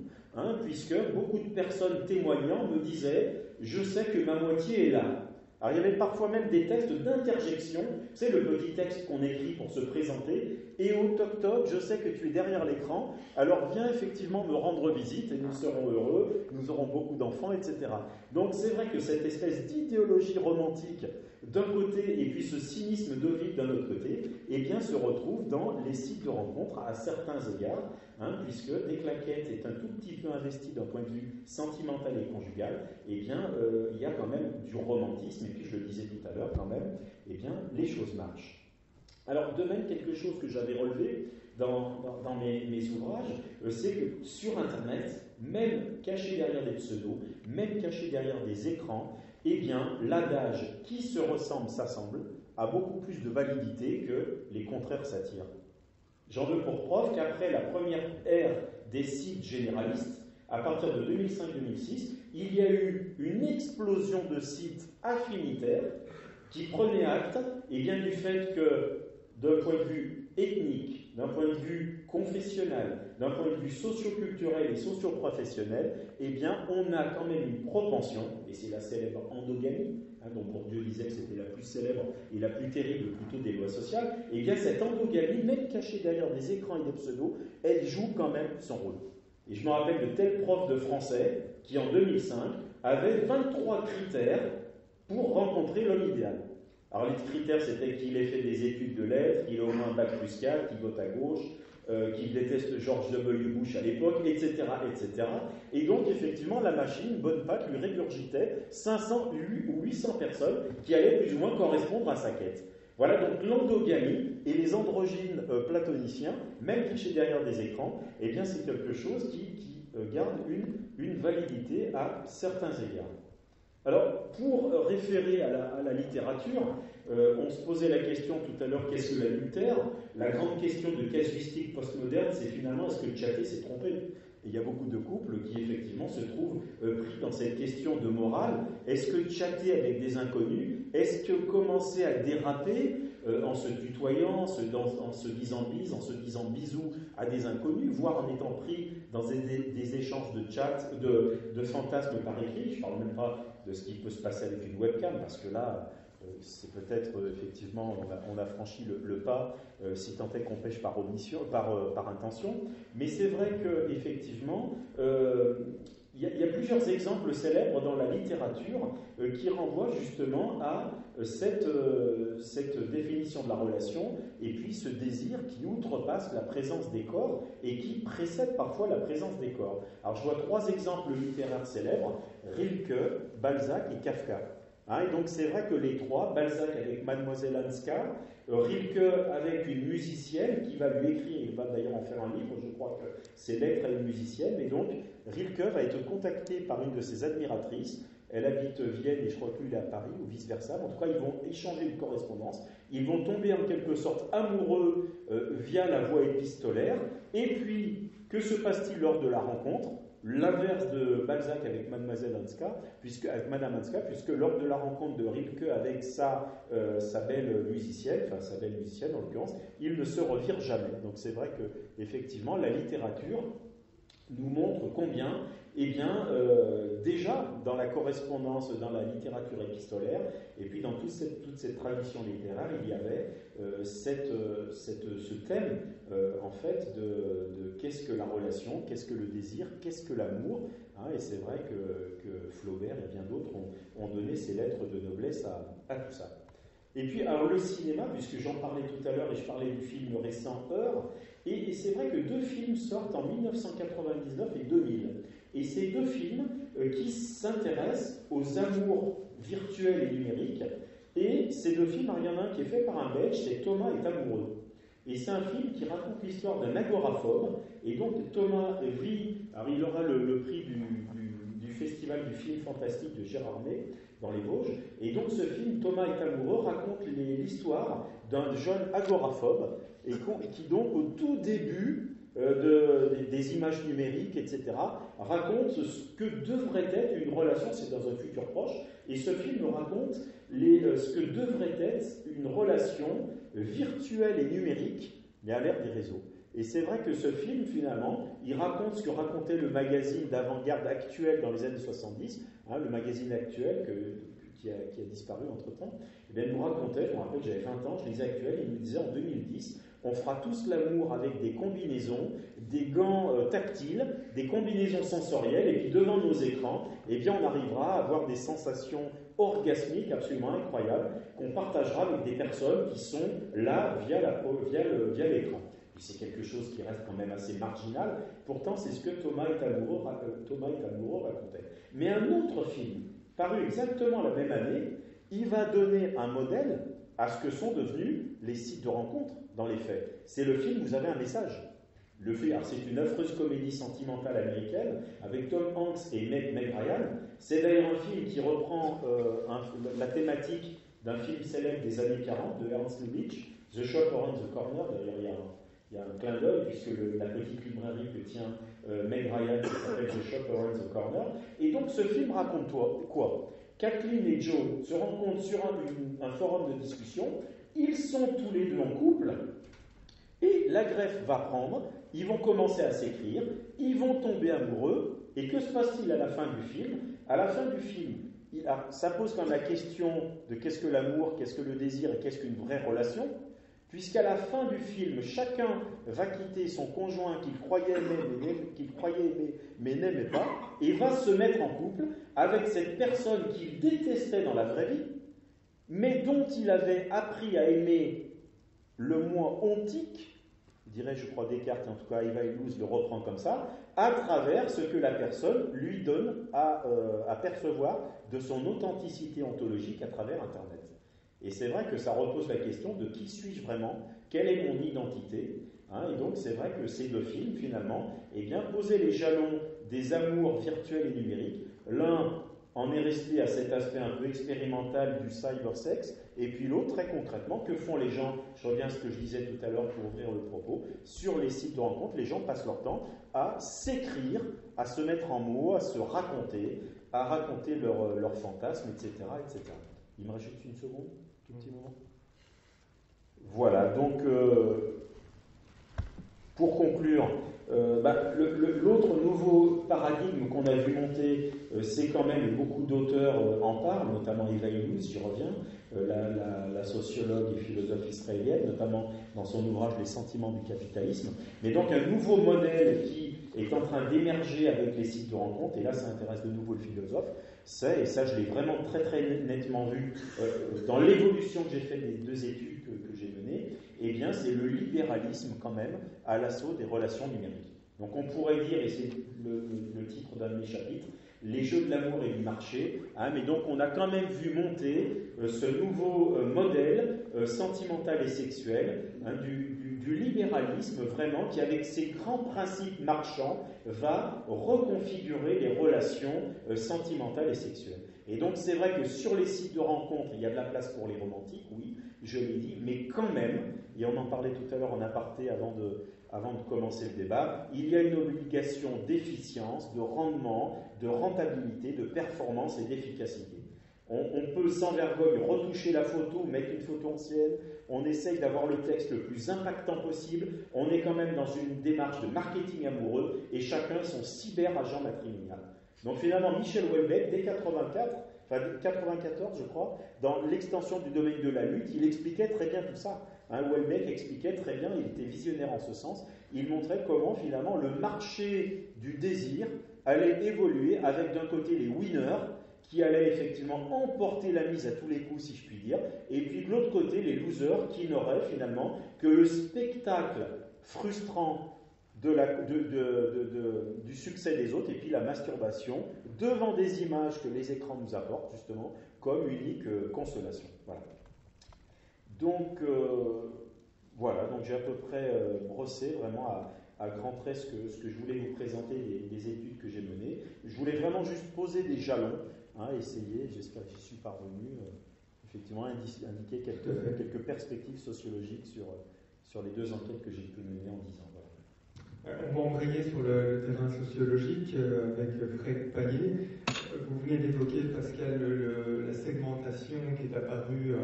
S4: Puisque beaucoup de personnes témoignant me disaient « je sais que ma moitié est là ». Alors il y avait parfois même des textes d'interjection, c'est le petit texte qu'on écrit pour se présenter, et au toc-toc, je sais que tu es derrière l'écran, alors viens effectivement me rendre visite et nous serons heureux, nous aurons beaucoup d'enfants, etc. Donc c'est vrai que cette espèce d'idéologie romantique d'un côté et puis ce cynisme d'Ovide d'un autre côté, eh bien se retrouve dans les sites de rencontres à certains égards, puisque dès que la quête est un tout petit peu investie d'un point de vue sentimental et conjugal, eh bien il y a quand même du romantisme, et puis je le disais tout à l'heure quand même, eh bien les choses marchent. Alors de même, quelque chose que j'avais relevé dans mes ouvrages, c'est que sur Internet, même caché derrière des pseudos, même caché derrière des écrans, eh bien, l'adage « qui se ressemble s'assemble » a beaucoup plus de validité que les contraires s'attirent. J'en veux pour preuve qu'après la première ère des sites généralistes, à partir de 2005-2006, il y a eu une explosion de sites affinitaires qui prenaient acte du fait que, d'un point de vue ethnique, d'un point de vue confessionnel, d'un point de vue socio-culturel et socio-professionnel, eh bien, on a quand même une propension, et c'est la célèbre endogamie, dont Bourdieu disait que c'était la plus célèbre et la plus terrible plutôt des lois sociales, eh bien, cette endogamie, même cachée derrière des écrans et des pseudos, elle joue quand même son rôle. Et je me rappelle de tel prof de français qui, en 2005, avait 23 critères pour rencontrer l'homme idéal. Alors les critères, c'était qu'il ait fait des études de lettres, qu'il ait au moins un bac plus 4, qu'il vote à gauche, qu'il déteste George W. Bush à l'époque, etc., etc. Et donc, effectivement, la machine, bonne patte, lui régurgitait 500 ou 800 personnes qui allaient plus ou moins correspondre à sa quête. Voilà donc l'endogamie et les androgynes platoniciens, même cachés derrière des écrans, eh bien c'est quelque chose qui garde une validité à certains égards. Alors, pour référer à la littérature, on se posait la question tout à l'heure, qu'est-ce que l'adultère ? La grande question de casuistique postmoderne, c'est finalement, est-ce que chatter s'est trompé ? Et il y a beaucoup de couples qui, effectivement, se trouvent pris dans cette question de morale. Est-ce que chatter avec des inconnus ? Est-ce que commencer à déraper en se tutoyant, en se disant bise, en se disant bisous à des inconnus, voire en étant pris dans des échanges de chat, de fantasmes par écrit ? Je ne parle même pas de ce qui peut se passer avec une webcam, parce que là, c'est peut-être, effectivement, on a franchi le pas, si tant est qu'on pêche par omission, par intention. Mais c'est vrai qu'effectivement, il y a plusieurs exemples célèbres dans la littérature qui renvoient justement à cette définition de la relation, et puis ce désir qui outrepasse la présence des corps et qui précède parfois la présence des corps. Alors je vois 3 exemples littéraires célèbres, Rilke, Balzac et Kafka. Et donc c'est vrai que les 3, Balzac avec Mademoiselle Hanska, Rilke avec une musicienne qui va lui écrire, il va d'ailleurs en faire un livre, je crois que c'est Lettres à une musicienne, et donc Rilke va être contacté par une de ses admiratrices, elle habite Vienne et je crois que lui il est à Paris, ou vice-versa, en tout cas ils vont échanger une correspondance, ils vont tomber en quelque sorte amoureux via la voie épistolaire, et puis que se passe-t-il lors de la rencontre ? L'inverse de Balzac avec Mademoiselle Hanska, avec Madame Hanska, puisque lors de la rencontre de Rilke avec sa belle musicienne, enfin sa belle musicienne en l'occurrence, ils ne se revirent jamais. Donc c'est vrai que effectivement la littérature nous montre combien, déjà dans la correspondance, dans la littérature épistolaire, et puis dans toute cette tradition littéraire, il y avait ce thème, en fait, de qu'est-ce que la relation, qu'est-ce que le désir, qu'est-ce que l'amour, et c'est vrai que Flaubert et bien d'autres ont donné ces lettres de noblesse à tout ça. Et puis, alors le cinéma, puisque j'en parlais tout à l'heure et je parlais du film récent Heure, et c'est vrai que 2 films sortent en 1999 et 2000. Et ces 2 films qui s'intéressent aux amours virtuels et numériques. Et ces 2 films, il y en a un qui est fait par un Belge, c'est Thomas est amoureux. Et c'est un film qui raconte l'histoire d'un agoraphobe. Et donc Thomas vit, alors il aura le prix du Festival du film fantastique de Gérardmer, dans les Vosges. Et donc ce film, Thomas est amoureux, raconte l'histoire d'un jeune agoraphobe, et qui donc au tout début des images numériques, etc., raconte ce que devrait être une relation, c'est dans un futur proche, et ce film raconte ce que devrait être une relation virtuelle et numérique, mais à l'ère des réseaux. Et c'est vrai que ce film, finalement, il raconte ce que racontait le magazine d'avant-garde Actuel dans les années 70, le magazine Actuel qui a disparu entre-temps. Et bien, il nous racontait, je me rappelle, j'avais 20 ans, je lisais Actuel, et il nous disait en 2010, on fera tous l'amour avec des combinaisons, des gants tactiles, des combinaisons sensorielles, et puis devant nos écrans, eh bien, on arrivera à avoir des sensations orgasmiques absolument incroyables qu'on partagera avec des personnes qui sont là via l'écran. C'est quelque chose qui reste quand même assez marginal, pourtant c'est ce que Thomas est amoureux racontait. Mais un autre film, paru exactement la même année, il va donner un modèle à ce que sont devenus les sites de rencontres dans les faits. C'est le film Vous avez un message. C'est une affreuse comédie sentimentale américaine avec Tom Hanks et Meg Ryan. C'est d'ailleurs un film qui reprend la thématique d'un film célèbre des années 40 de Ernst Lubitsch, The Shop Around the Corner. D'ailleurs, il y a un clin d'œil, puisque la petite librairie que tient Meg Ryan, qui s'appelle The Shop Around the Corner. Et donc, ce film raconte quoi ? Kathleen et Joe se rencontrent sur un forum de discussion. Ils sont tous les 2 en couple. Et la greffe va prendre. Ils vont commencer à s'écrire. Ils vont tomber amoureux. Et que se passe-t-il à la fin du film ? À la fin du film, ça pose quand même la question de qu'est-ce que l'amour, qu'est-ce que le désir et qu'est-ce qu'une vraie relation ? Puisqu'à la fin du film, chacun va quitter son conjoint qu'il croyait aimer mais n'aimait pas, et va se mettre en couple avec cette personne qu'il détestait dans la vraie vie, mais dont il avait appris à aimer le moi ontique, dirait, je crois, Descartes, en tout cas Eva Illouz le reprend comme ça, à travers ce que la personne lui donne à percevoir de son authenticité ontologique à travers Internet. Et c'est vrai que ça repose la question de qui suis-je vraiment, quelle est mon identité, et donc c'est vrai que ces 2 films, finalement, posaient les jalons des amours virtuels et numériques. L'un en est resté à cet aspect un peu expérimental du cybersex, et puis l'autre, très concrètement, que font les gens, je reviens à ce que je disais tout à l'heure pour ouvrir le propos, sur les sites de rencontres, les gens passent leur temps à s'écrire, à se mettre en mots, à se raconter, à raconter leurs fantasmes, etc., etc. Il me reste juste une seconde, tout petit moment. Voilà, donc pour conclure, l'autre nouveau paradigme qu'on a vu monter, c'est quand même, et beaucoup d'auteurs en parlent, notamment Eva Illouz, j'y reviens, la sociologue et philosophe israélienne, notamment dans son ouvrage Les sentiments du capitalisme. Mais donc un nouveau modèle qui est en train d'émerger avec les sites de rencontres, et là ça intéresse de nouveau le philosophe, et ça je l'ai vraiment très très nettement vu dans l'évolution que j'ai faite des 2 études que j'ai menées, c'est le libéralisme quand même à l'assaut des relations numériques. Donc on pourrait dire, et c'est le titre d'un de mes chapitres, les jeux de l'amour et du marché, mais donc on a quand même vu monter ce nouveau modèle sentimental et sexuel du libéralisme vraiment qui, avec ses grands principes marchands, va reconfigurer les relations sentimentales et sexuelles. Et donc c'est vrai que sur les sites de rencontres, il y a de la place pour les romantiques, oui, je l'ai dit, mais quand même, et on en parlait tout à l'heure en aparté avant de commencer le débat, il y a une obligation d'efficience, de rendement, de rentabilité, de performance et d'efficacité. On peut sans vergogne retoucher la photo, mettre une photo ancienne, on essaye d'avoir le texte le plus impactant possible, on est quand même dans une démarche de marketing amoureux et chacun son cyber-agent matrimonial. Donc finalement, Michel Houellebecq, dès 94 je crois, dans l'extension du domaine de la lutte, il expliquait très bien tout ça. Houellebecq expliquait très bien, il était visionnaire en ce sens, il montrait comment finalement le marché du désir allait évoluer avec d'un côté les winners, qui allaient effectivement emporter la mise à tous les coups, si je puis dire, et puis de l'autre côté, les losers qui n'auraient finalement que le spectacle frustrant du succès des autres, et puis la masturbation devant des images que les écrans nous apportent, justement, comme unique consolation. Voilà. Donc, voilà, donc j'ai à peu près brossé vraiment à grands traits ce que je voulais vous présenter, les études que j'ai menées. Je voulais vraiment juste poser des jalons, essayer, j'espère que j'y suis parvenu, effectivement, indiquer quelques perspectives sociologiques sur les deux enquêtes que j'ai pu mener en 10 ans. Voilà.
S1: On va embrayer sur le terrain sociologique avec Fred Paillet. Vous venez d'évoquer, Pascal, la segmentation qui est apparue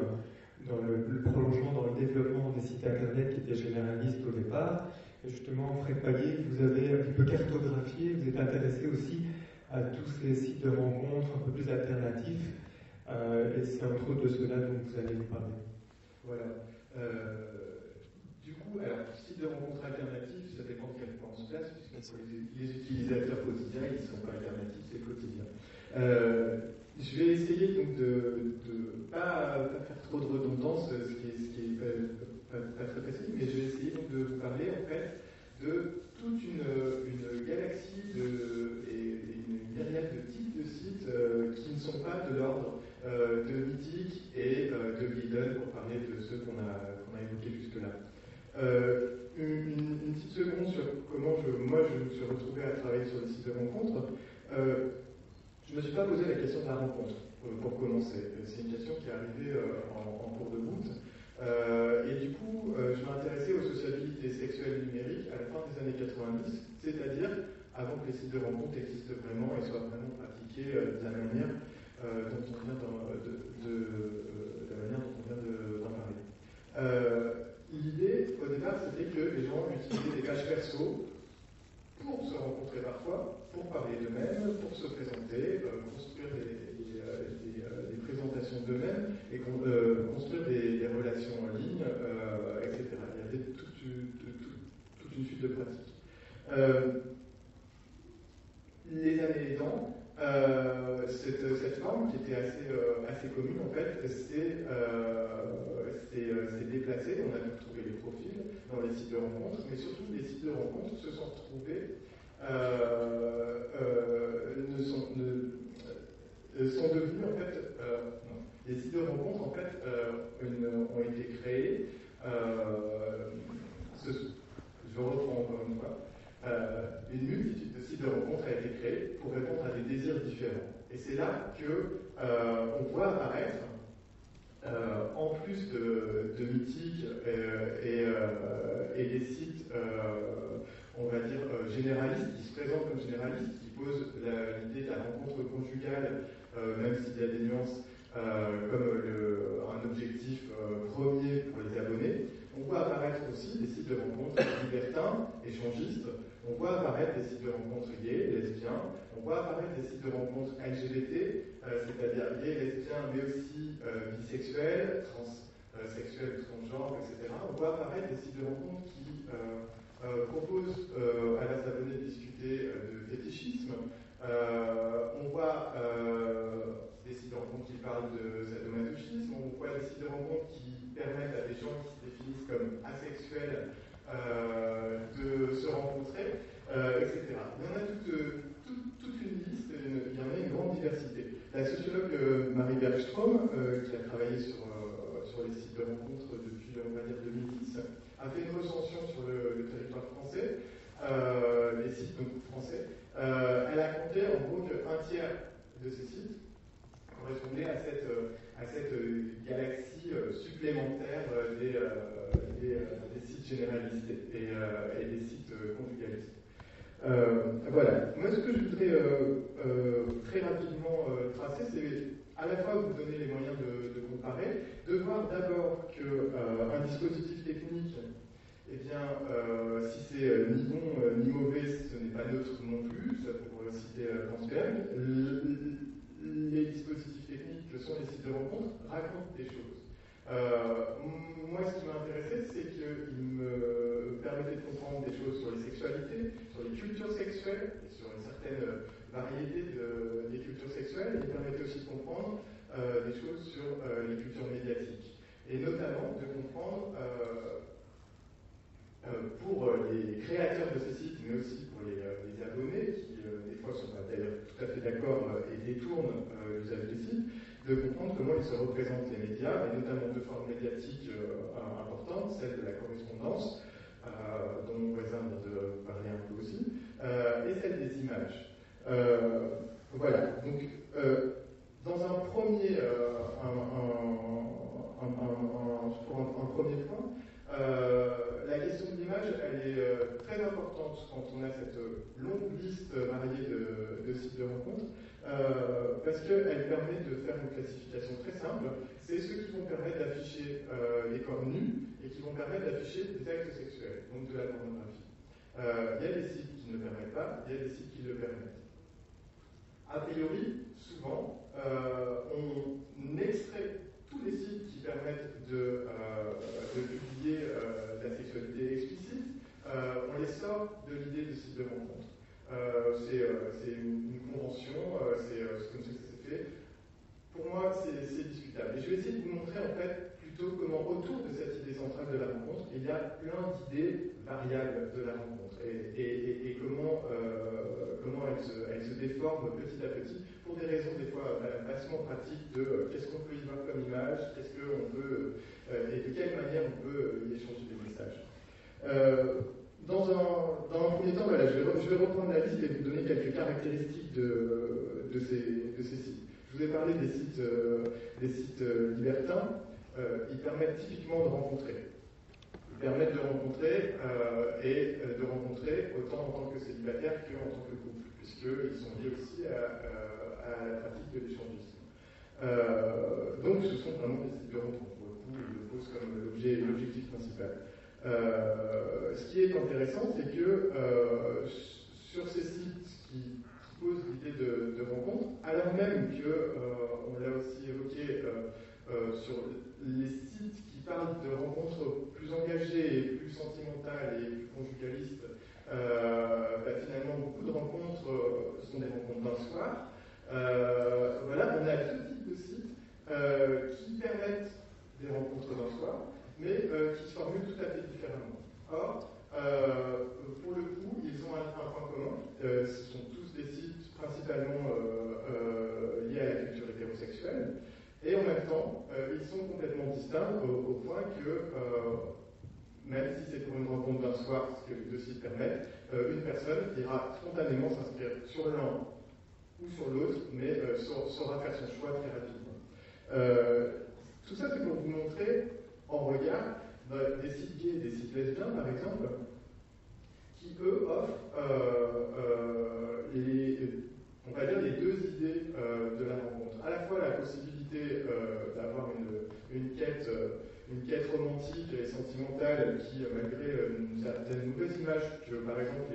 S1: dans le prolongement, dans le développement des sites internet qui étaient généralistes au départ. Et justement, Fred Paillet, vous avez un petit peu cartographié, vous êtes intéressé aussi à tous ces sites de rencontres un peu plus alternatifs. Et c'est entre autres de cela dont vous allez nous parler.
S5: Voilà. Du coup, alors, site de rencontres alternatifs, ça dépend de quel point on se place, puisque pour les utilisateurs quotidiens, ils ne sont pas alternatifs, c'est quotidien. Je vais essayer donc de ne pas faire trop de redondance, ce qui est pas très facile, mais je vais essayer donc de vous parler en fait de toute une galaxie et une myriade de types de sites qui ne sont pas de l'ordre de Mythique et de Glidden, pour parler de ceux qu'on a évoqués jusque-là. Une petite seconde sur comment moi je me suis retrouvé à travailler sur les sites de rencontres. Je ne me suis pas posé la question de la rencontre, pour commencer. C'est une question qui est arrivée en cours de route. Et du coup, je m'intéressais aux sociabilités sexuelles numériques à la fin des années 90, c'est-à-dire avant que les sites de rencontres existent vraiment et soient vraiment pratiqués de la manière dont on vient d'en parler. L'idée, au départ, c'était que les gens utilisaient des pages perso pour se rencontrer parfois, pour parler d'eux-mêmes, pour se présenter, construire des présentations d'eux-mêmes et construire des relations en ligne, etc. Il y avait toute une suite de pratiques. Les années aidant, cette forme qui était assez commune en fait, s'est déplacée. On a pu retrouver les profils dans les sites de rencontres, mais surtout les sites de rencontres se sont retrouvés sont devenus en fait les sites de rencontres en fait ont été créés. Je reprends encore une fois. Une multitude de sites de rencontres a été créée pour répondre à des désirs différents. Et c'est là qu'on voit apparaître, en plus de Mythique et des sites, on va dire, généralistes, qui se présentent comme généralistes, qui posent l'idée de la rencontre conjugale, même s'il y a des nuances, comme un objectif premier pour les abonnés. On voit apparaître aussi des sites de rencontres libertins, échangistes. On voit apparaître des sites de rencontres gays, lesbiens. On voit apparaître des sites de rencontres LGBT, c'est-à-dire gays, lesbiens, mais aussi bisexuels, transsexuels, transgenres, etc. On voit apparaître des sites de rencontres qui proposent à leurs abonnés de discuter de fétichisme. On voit des sites de rencontres qui parlent de sadomasochisme. On voit des sites de rencontres qui permettent à des gens qui se définissent comme asexuels de se rencontrer, etc. Il y en a toute une liste, il y en a une grande diversité. La sociologue Marie Bergstrom, qui a travaillé sur les sites de rencontres depuis, on va dire, 2010, a fait une recension sur le territoire français, les sites donc, français. Elle a compté en gros qu'un tiers de ces sites correspondait à cette galaxie supplémentaire des sites généralistes et des sites conjugalistes. Voilà. Moi, ce que je voudrais très rapidement tracer, c'est à la fois vous donner les moyens de comparer, de voir d'abord qu'un dispositif technique, eh bien, si c'est ni bon ni mauvais, ce n'est pas neutre non plus, ça pour citer Panspermie. Les dispositifs techniques que sont les sites de rencontres racontent des choses. Moi, ce qui m'a intéressé, c'est qu'il me permettait de comprendre des choses sur les sexualités, sur les cultures sexuelles et sur une certaine variété des cultures sexuelles et permettait aussi de comprendre des choses sur les cultures médiatiques. Et notamment de comprendre pour les créateurs de ces sites, mais aussi pour les abonnés, qui des fois sont pas d'ailleurs tout à fait d'accord et détournent l'usage des sites, de comprendre comment ils se représentent les médias, et notamment deux formes médiatiques importantes, celle de la correspondance, dont Voisin vient de parler un peu aussi, et celle des images. Voilà, donc dans un premier, un premier point, la question de l'image, elle est très importante quand on a cette longue liste variée de sites de rencontres, parce qu'elle permet de faire une classification très simple. C'est ceux qui vont permettre d'afficher les corps nus et qui vont permettre d'afficher des actes sexuels, donc de la pornographie. Il y a des sites qui ne le permettent pas, il y a des sites qui le permettent. A priori, souvent, on extrait tous les sites qui permettent de publier de la sexualité explicite, on les sort de l'idée de site de rencontre. C'est une convention, c'est comme ça que ça s'est fait. Pour moi, c'est discutable. Et je vais essayer de vous montrer en fait plutôt comment autour de cette idée centrale de la rencontre, il y a plein d'idées variables de la rencontre et comment elle se déforme petit à petit pour des raisons des fois bassement pratiques de qu'est-ce qu'on peut y voir comme image, qu'est-ce qu'on peut et de quelle manière on peut y échanger des messages. Dans un premier temps, voilà, je vais reprendre la liste et vous donner quelques caractéristiques de ces sites. Je vous ai parlé des sites libertins. Ils permettent typiquement de rencontrer. Ils permettent de rencontrer et de rencontrer autant en tant que célibataire qu'en tant que couple, puisqu'ils sont liés aussi à la pratique de l'échangisme. Donc ce sont vraiment des sites de rencontre. Pour le coup, ils le posent comme l'objectif principal. Ce qui est intéressant, c'est que sur ces sites qui posent l'idée de rencontre, alors même que, on l'a aussi évoqué sur les sites qui parlent de rencontres plus engagées et plus sentimentales et plus conjugalistes, finalement beaucoup de rencontres sont des rencontres d'un soir. Voilà, on a deux types de sites qui permettent des rencontres d'un soir, mais qui se formulent tout à fait différemment. Or, pour le coup, ils ont un point commun. Ce sont tous des sites principalement liés à la culture hétérosexuelle, et en même temps, ils sont complètement distincts au point que, même si c'est pour une rencontre d'un soir, ce que les deux sites permettent, une personne ira spontanément s'inscrire sur l'un ou sur l'autre, mais saura faire son choix très rapidement. Tout ça, c'est pour vous montrer en regard des sites gays et des sites lesbiens, par exemple, qui, eux, offrent on va dire les deux idées de la rencontre. À la fois la possibilité d'avoir une quête romantique et sentimentale qui, malgré une certaine mauvaise image que, par exemple,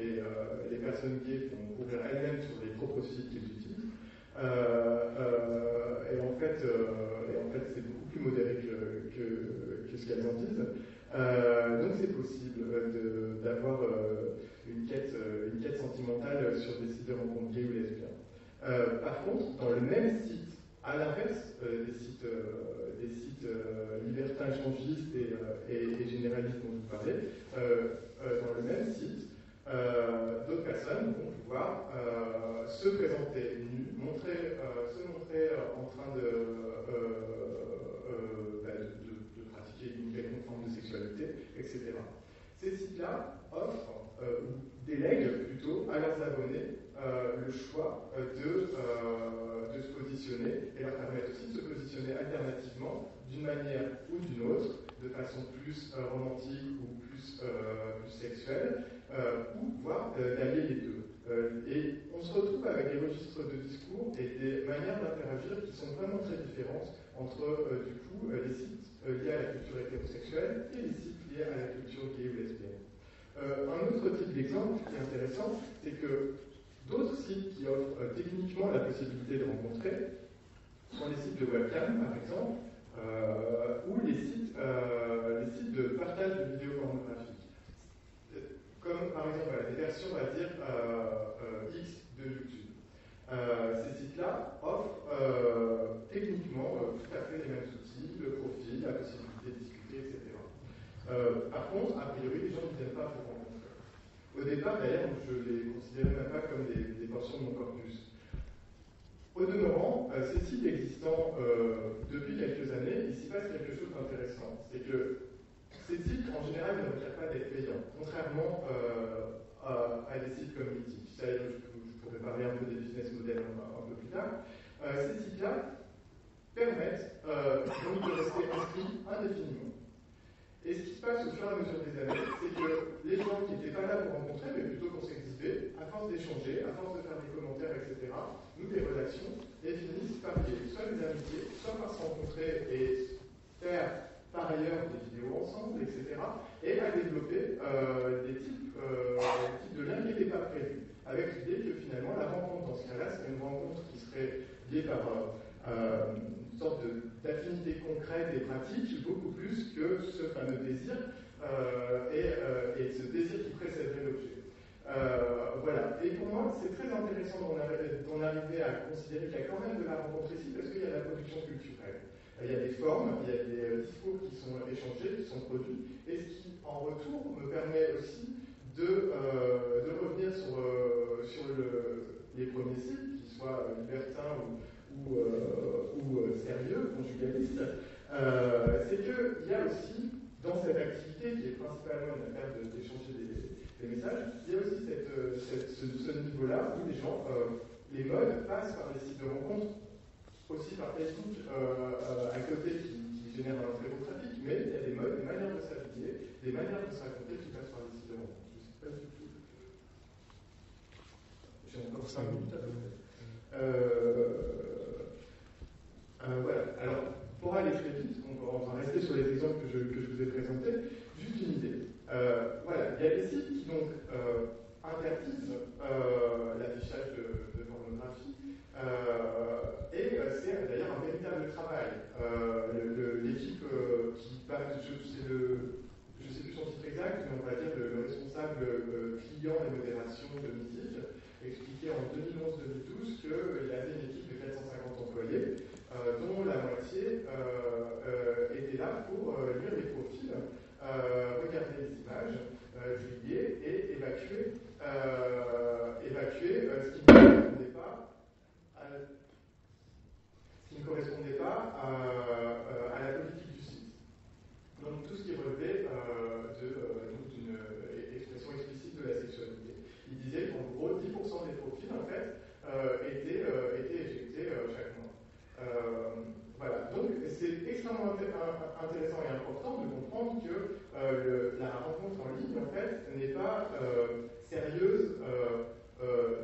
S5: les personnes gays font couvrir elles-mêmes sur les propres sites qu'ils utilisent. Et en fait, c'est beaucoup plus modéré que ce qu'elles en disent. Donc c'est possible d'avoir une quête sentimentale sur des sites de rencontres gays ou lesbiens. Par contre, dans le même site, à l'inverse des sites libertins échangistes et généralistes dont vous parlez, dans le même site, d'autres personnes vont pouvoir se présenter nues, se montrer en train de pratiquer une quelconque forme de sexualité, etc. Ces sites-là offrent, ou délèguent plutôt à leurs abonnés le choix de se positionner et leur permettent aussi de se positionner alternativement d'une manière ou d'une autre, de façon plus romantique ou plus sexuelle, ou voire d'allier les deux. Et on se retrouve avec des registres de discours et des manières d'interagir qui sont vraiment très différentes entre, du coup, les sites liés à la culture hétérosexuelle et les sites liés à la culture gay ou lesbienne. Un autre type d'exemple qui est intéressant, c'est que d'autres sites qui offrent techniquement la possibilité de rencontrer sont les sites de webcam, par exemple, ou les sites de partage de vidéos pornographiques. Comme par exemple des versions, on va dire, X de YouTube. Ces sites-là offrent techniquement tout à fait les mêmes outils, le profil, la possibilité de discuter, etc. Par contre, a priori, les gens ne viennent pas pour rencontrer. Au départ, d'ailleurs, je ne les considérais même pas comme des portions de mon corpus. Au demeurant, ces sites existant depuis quelques années, il s'y passe quelque chose d'intéressant. C'est que ces sites, en général, ne requièrent pas d'être payants, contrairement à des sites comme Mythique. Je pourrais parler un peu des business models un peu plus tard. Ces sites-là permettent donc de rester inscrits indéfiniment. Et ce qui se passe au fur et à mesure des années, c'est que les gens qui n'étaient pas là pour rencontrer, mais plutôt pour s'exhiber, à force d'échanger, à force de faire des commentaires, etc., nous des relations, et finissent par lier soit des amitiés, soit par se rencontrer et faire par ailleurs des vidéos ensemble, etc., et à développer des types de liens qui n'étaient pas prévus, avec l'idée que finalement la rencontre dans ce cas-là serait une rencontre qui serait liée par une sorte d'affinité concrète et pratique, beaucoup plus que ce fameux désir et ce désir qui précéderait l'objet. Voilà. Et pour moi, c'est très intéressant d'en arriver à considérer qu'il y a quand même de la rencontre ici, parce qu'il y a la production culturelle. Il y a des formes, il y a des discours qui sont échangés, qui sont produits, et ce qui, en retour, me permet aussi de revenir sur les premiers sites, qu'ils soient libertins ou sérieux, conjugalistes, c'est qu'il y a aussi, dans cette activité qui est principalement une affaire d'échanger des messages, il y a aussi ce niveau-là où les gens, les modes passent par les sites de rencontres, aussi par Facebook à côté qui génère un très beau trafic, mais il y a des modes, des manières de s'habiller, des manières de se raconter qui passent par les sites de rencontres. Je ne sais pas du tout. J'ai encore 5 minutes à peu près. Voilà. Alors, pour aller très vite, on va rester sur les exemples que je vous ai présentés. Juste une idée. Voilà, il y a des sites qui donc interdisent l'affichage de pornographie. Et c'est d'ailleurs un véritable travail. L'équipe qui parle, je ne sais plus son titre exact, mais on va dire le responsable client et modération de Mythique expliquait en 2011-2012 qu'il y avait une équipe de 450 employés, dont la moitié était là pour lire les profils, regarder les images, trier et évacuer ce qui ne correspondait pas à la politique du site. Donc tout ce qui relevait d'une expression explicite de la sexualité. Il disait qu'en gros 10% des profils en fait étaient éjectés chaque mois. Voilà, donc c'est extrêmement intéressant et important de comprendre que la rencontre en ligne en fait n'est pas sérieuse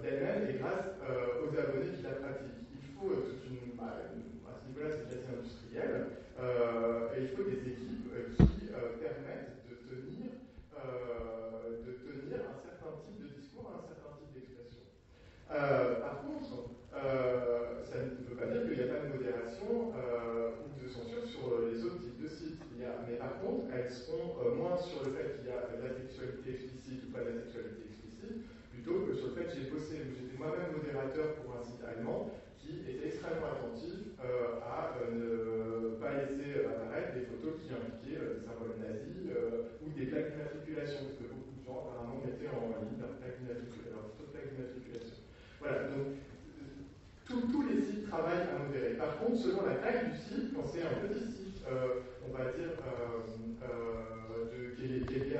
S5: d'elle-même et grâce aux abonnés qui la pratiquent. Il faut à ce niveau-là, c'est assez industriel, et il faut des équipes qui permettent de tenir un certain type de discours, un certain type d'expression. Par contre, ça ne veut pas dire qu'il n'y a pas de modération ou de censure sur les autres types de sites. Mais par contre, elles seront moins sur le fait qu'il y a de la sexualité explicite ou pas de la sexualité explicite, plutôt que sur le fait que j'étais moi-même modérateur pour un site allemand qui était extrêmement attentif à ne pas laisser apparaître des photos qui impliquaient des symboles nazis ou des plaques d'immatriculation, parce que beaucoup de gens apparemment mettaient en ligne leur photo de plaque d'immatriculation. Voilà, donc tous les sites travaillent à modérer. Par contre, selon la taille du site, quand c'est un petit site, on va dire, qui est lié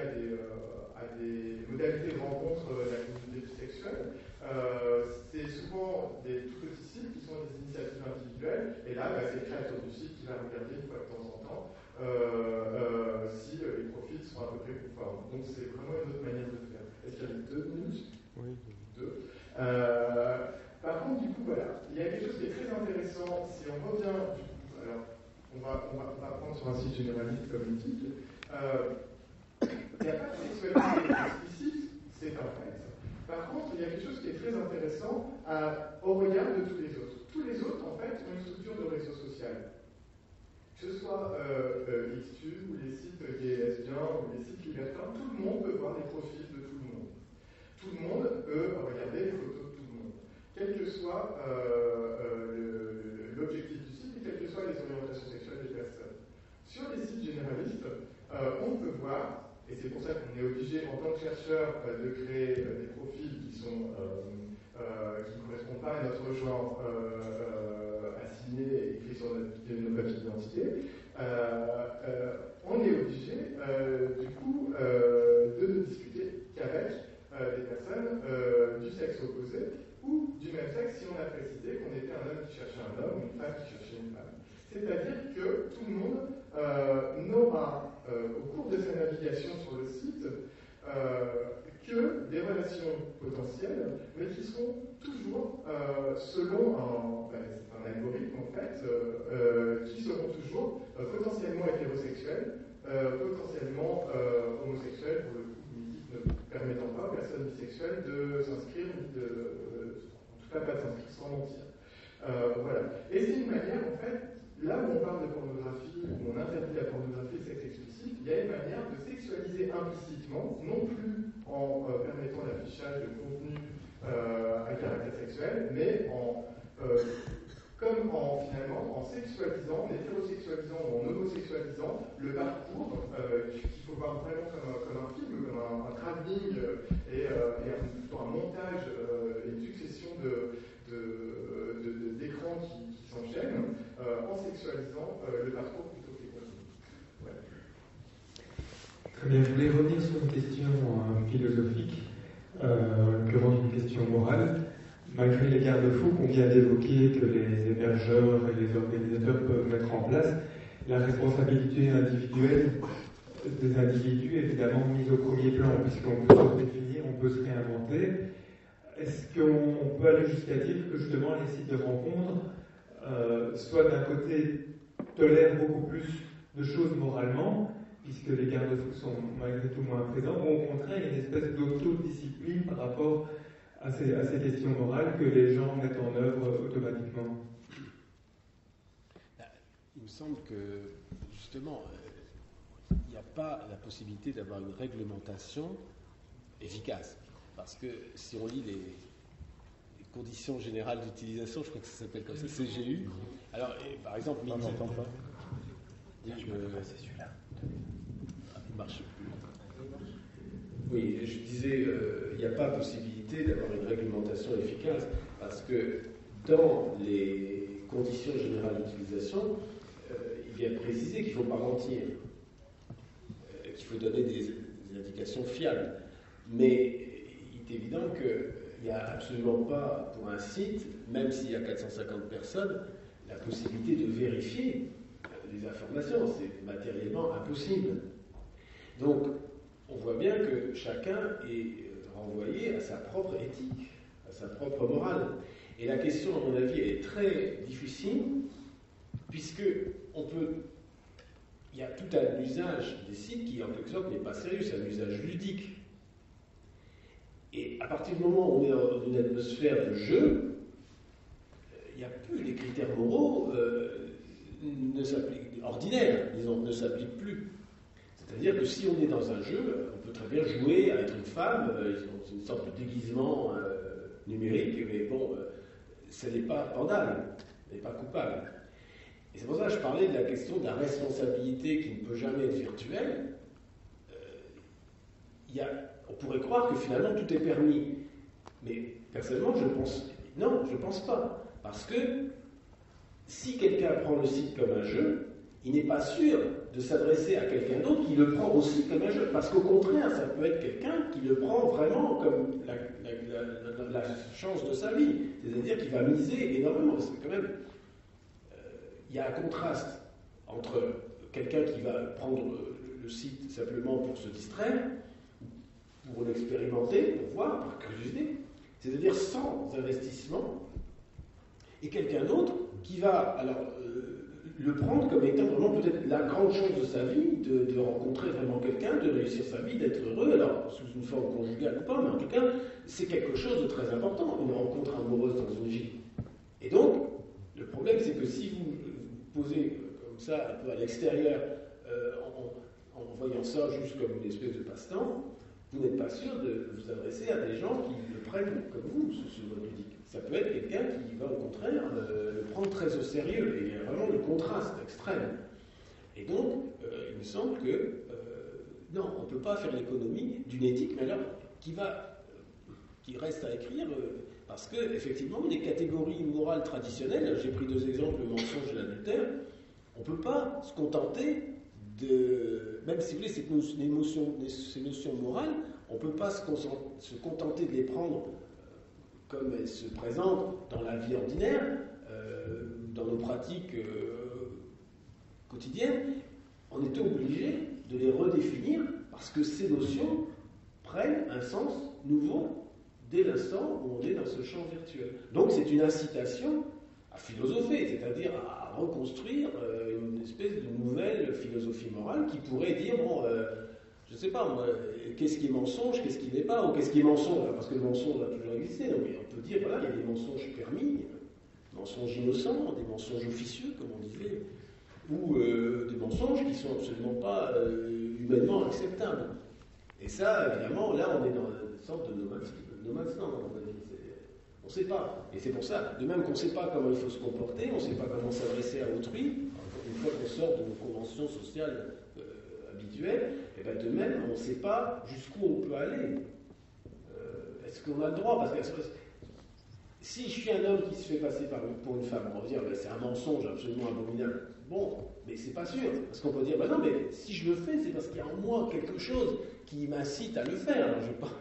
S5: à des modalités de rencontre de la communauté bisexuelle, c'est souvent des tout petits sites qui sont des initiatives individuelles, et là, c'est le créateur du site qui va regarder une fois de temps en temps si les profils sont à peu près conformes. Donc c'est vraiment une autre manière de faire. Est-ce qu'il y a 2 minutes ?
S1: Oui.
S5: 2. Par contre, du coup, voilà, il y a quelque chose qui est très intéressant. Si on revient, alors, on va prendre sur un site généraliste comme Mythique. Il n'y a pas de sexualité explicite, c'est un fait. Par contre, il y a quelque chose qui est très intéressant au regard de tous les autres. Tous les autres, en fait, ont une structure de réseau social. Que ce soit Xtube, ou les sites gays et lesbiens, ou les sites libertins, tout le monde peut voir les profils de tout le monde. Tout le monde peut regarder les photos de tout le monde. Quelle que soit soit l'objectif du site et quelles que soient les orientations sexuelles des personnes. Sur les sites généralistes, on peut voir, et c'est pour ça qu'on est obligé en tant que chercheur de créer des profils qui ne correspondent pas à notre genre assigné et écrit sur nos papiers d'identité, on est obligé du coup de ne discuter qu'avec des personnes du sexe opposé ou du même sexe si on a précisé qu'on était un homme qui cherchait un homme ou une femme qui cherchait une femme. C'est-à-dire que tout le monde n'aura au cours de sa navigation sur le site que des relations potentielles, mais qui seront toujours, selon un algorithme en fait, qui seront toujours potentiellement hétérosexuels, potentiellement homosexuels, pour le coup, ne permettant pas aux personnes bisexuelles de s'inscrire, en tout cas pas de s'inscrire sans mentir. Voilà. Et c'est une manière, en fait, là où on parle de pornographie, où on interdit la pornographie sexe explicite, il y a une manière de sexualiser implicitement, non plus en permettant l'affichage de contenu à caractère sexuel, mais finalement en sexualisant, en hétérosexualisant ou en homosexualisant le parcours qu'il faut voir vraiment comme un film, comme un travelling et plutôt un montage et une succession d'écrans qui s'enchaînent en sexualisant le parcours plutôt que les contenus. Ouais.
S1: Très bien, je voulais revenir sur une question philosophique, en l'occurrence une question morale. Malgré les garde-fous qu'on vient d'évoquer, que les hébergeurs et les organisateurs peuvent mettre en place, la responsabilité individuelle des individus est évidemment mise au premier plan, puisqu'on peut se définir, on peut se réinventer. Est-ce qu'on peut aller jusqu'à dire que justement les sites de rencontres, soit d'un côté, tolèrent beaucoup plus de choses moralement, puisque les garde-fous sont malgré tout moins présents, ou au contraire, il y a une espèce d'autodiscipline par rapport à ces questions morales que les gens mettent en œuvre automatiquement?
S3: Il me semble que, justement, il n'y a pas la possibilité d'avoir une réglementation efficace. Parce que si on lit les conditions générales d'utilisation, je crois que ça s'appelle comme ça, CGU. Alors, par exemple,
S4: on n'entend pas.
S3: C'est celui-là. Il ne marche plus. Oui, je disais, il n'y a pas possibilité d'avoir une réglementation efficace parce que dans les conditions générales d'utilisation, il est précisé qu'il ne faut pas mentir, qu'il faut donner des indications fiables. Mais il est évident qu'il n'y a absolument pas, pour un site, même s'il y a 450 personnes, la possibilité de vérifier les informations. C'est matériellement impossible. Donc, on voit bien que chacun est renvoyé à sa propre éthique, à sa propre morale. Et la question, à mon avis, est très difficile, puisque il y a tout un usage des sites qui, en quelque sorte, n'est pas sérieux, c'est un usage ludique. Et à partir du moment où on est dans une atmosphère de jeu, il n'y a plus les critères moraux ordinaires, disons, ne s'appliquent plus. C'est-à-dire que si on est dans un jeu, on peut très bien jouer à être une femme, c'est une sorte de déguisement numérique, mais bon, ça n'est pas pendable, ça n'est pas coupable. Et c'est pour ça que je parlais de la question de la responsabilité qui ne peut jamais être virtuelle. On pourrait croire que finalement tout est permis. Mais personnellement, je pense pas. Parce que si quelqu'un prend le site comme un jeu, il n'est pas sûr de s'adresser à quelqu'un d'autre qui le prend aussi comme un jeu. Parce qu'au contraire, ça peut être quelqu'un qui le prend vraiment comme la chance de sa vie. C'est-à-dire qu'il va miser énormément. Parce que quand même, il y a un contraste entre quelqu'un qui va prendre le site simplement pour se distraire, pour l'expérimenter, pour voir, par curiosité, c'est-à-dire sans investissement, et quelqu'un d'autre qui va le prendre comme étant vraiment peut-être la grande chance de sa vie, de rencontrer vraiment quelqu'un, de réussir sa vie, d'être heureux, alors sous une forme conjugale ou pas, mais en tout cas, c'est quelque chose de très important, une rencontre amoureuse dans une vie. Et donc, le problème, c'est que si vous posez comme ça, un peu à l'extérieur, en voyant ça juste comme une espèce de passe-temps, vous n'êtes pas sûr de vous adresser à des gens qui le prennent comme vous, ce mode ludique. Ça peut être quelqu'un qui va au contraire le prendre très au sérieux, et il y a vraiment le contraste extrême. Et donc, il me semble que, non, on ne peut pas faire l'économie d'une éthique, mais alors qui reste à écrire, parce que, effectivement, les catégories morales traditionnelles, j'ai pris 2 exemples, le mensonge et l'adultère, on ne peut pas se contenter même si vous voulez, ces notions morales, on ne peut pas se contenter de les prendre comme elles se présentent dans la vie ordinaire, dans nos pratiques quotidiennes. On est obligé de les redéfinir parce que ces notions prennent un sens nouveau dès l'instant où on est dans ce champ virtuel. Donc c'est une incitation à philosopher, c'est-à-dire à reconstruire une espèce de nouvelle philosophie morale qui pourrait dire, bon, je ne sais pas, moi, qu'est-ce qui est mensonge, qu'est-ce qui n'est pas, ou qu'est-ce qui est mensonge, parce que le mensonge a toujours existé, donc on peut dire, voilà, il y a des mensonges permis, des mensonges innocents, des mensonges officieux, comme on disait, ou des mensonges qui ne sont absolument pas humainement acceptables. Et ça, évidemment, là, on est dans une sorte de no man's land, on va dire. On ne sait pas. Et c'est pour ça, de même qu'on ne sait pas comment il faut se comporter, on ne sait pas comment s'adresser à autrui, une fois qu'on sort de nos conventions sociales habituelles, et bien de même, on ne sait pas jusqu'où on peut aller. Est-ce qu'on a le droit? Parce que si je suis un homme qui se fait passer pour une femme, on va dire, ben, c'est un mensonge absolument abominable. Bon, mais c'est pas sûr. Parce qu'on peut dire, ben non, mais si je le fais, c'est parce qu'il y a en moi quelque chose qui m'incite à le faire. Alors, je ne vais pas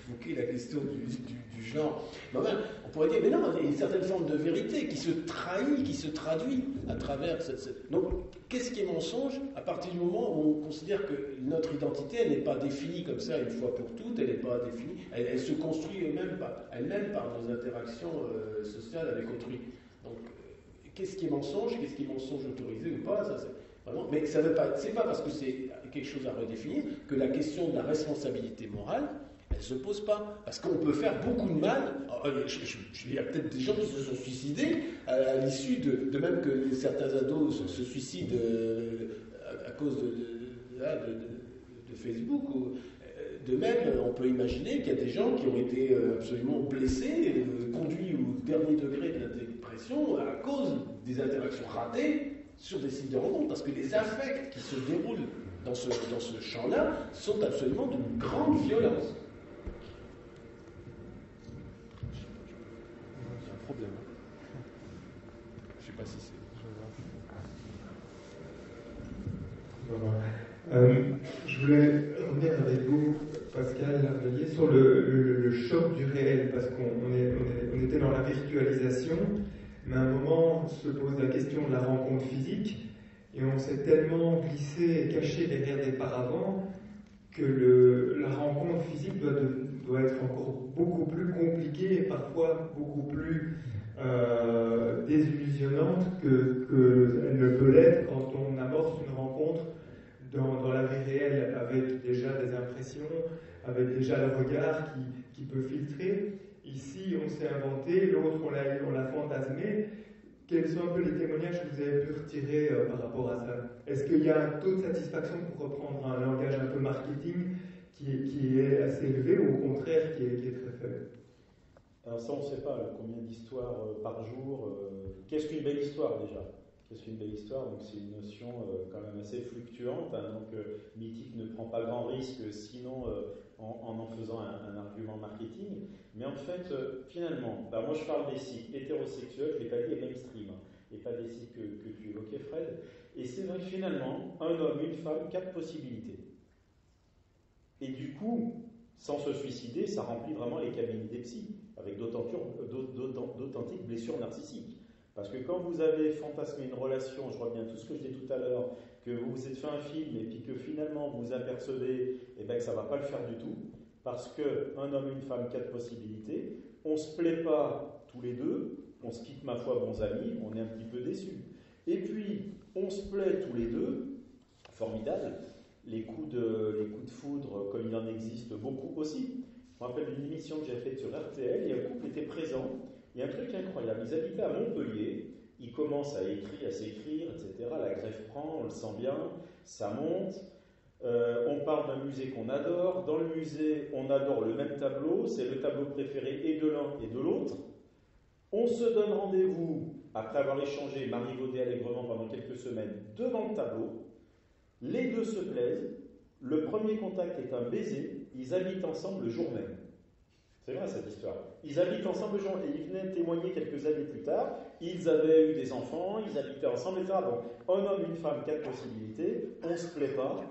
S3: évoquer la question du genre. Mais enfin, on pourrait dire, mais non, il y a une certaine forme de vérité qui se trahit, qui se traduit à travers cette... Donc, qu'est-ce qui est mensonge? À partir du moment où on considère que notre identité, elle n'est pas définie comme ça une fois pour toutes, elle n'est pas définie, elle se construit elle-même par nos interactions sociales avec autrui. Donc, qu'est-ce qui est mensonge? Qu'est-ce qui est mensonge autorisé ou pas? Ça, c'est vraiment... Mais ça veut pas, c'est pas parce que c'est quelque chose à redéfinir que la question de la responsabilité morale, elle ne se pose pas. Parce qu'on peut faire beaucoup de mal. Il y a peut-être des gens qui se sont suicidés à l'issue de même que certains ados se suicident à cause de Facebook. De même, on peut imaginer qu'il y a des gens qui ont été absolument blessés, conduits au dernier degré de la dépression à cause des interactions ratées sur des sites de rencontres. Parce que les affects qui se déroulent dans ce champ-là sont absolument d'une grande violence. Problème. Je ne sais pas si c'est...
S1: Je voulais revenir avec vous, Pascal Lardelier, sur le choc du réel, parce qu'on était dans la virtualisation, mais à un moment se pose la question de la rencontre physique, et on s'est tellement glissé et caché derrière des paravents que la rencontre physique doit être encore beaucoup plus compliquée et parfois beaucoup plus désillusionnante qu'elle ne peut l'être quand on amorce une rencontre dans la vie réelle, avec déjà des impressions, avec déjà le regard qui peut filtrer. Ici, on s'est inventé, l'autre, on l'a fantasmé. Quels sont un peu les témoignages que vous avez pu retirer par rapport à ça? Est-ce qu'il y a un taux de satisfaction, pour reprendre un langage un peu marketing, qui est assez élevé, ou au contraire qui est très faible?
S4: Alors ça, on ne sait pas combien d'histoires par jour. Qu'est-ce qu'une belle histoire déjà? Qu'est-ce qu'une belle histoire? Donc c'est une notion quand même assez fluctuante. Hein, donc Mythique ne prend pas grand risque, sinon en faisant un argument marketing. Mais en fait, finalement, moi je parle des sites hétérosexuels, je ne l'ai pas dit, mainstream, et pas des sites que tu évoquais, Fred. Et c'est vrai que finalement, un homme, une femme, 4 possibilités. Et du coup, sans se suicider, ça remplit vraiment les cabinets des psys, avec d'authentiques blessures narcissiques. Parce que quand vous avez fantasmé une relation, je reviens à tout ce que je disais tout à l'heure, que vous vous êtes fait un film et puis que finalement vous apercevez que ça ne va pas le faire du tout, parce qu'un homme, une femme, 4 possibilités, on ne se plaît pas tous les deux, on se quitte ma foi bons amis, on est un petit peu déçus. Et puis, on se plaît tous les deux, formidable, les coups de foudre, comme il en existe beaucoup aussi. Je me rappelle d'une émission que j'ai faite sur RTL, et un couple était présent. Il y a un truc incroyable, ils habitaient à Montpellier, ils commencent à s'écrire, etc. La greffe prend, on le sent bien, ça monte. On parle d'un musée qu'on adore. Dans le musée, on adore le même tableau. C'est le tableau préféré et de l'un et de l'autre. On se donne rendez-vous, après avoir échangé marivaudé allègrement pendant quelques semaines, devant le tableau. Les deux se plaisent. Le premier contact est un baiser. Ils habitent ensemble le jour même. C'est vrai cette histoire. Ils habitent ensemble le jour et ils venaient témoigner quelques années plus tard. Ils avaient eu des enfants, ils habitaient ensemble, etc. Donc, un homme, une femme, 4 possibilités. On ne se plaît pas.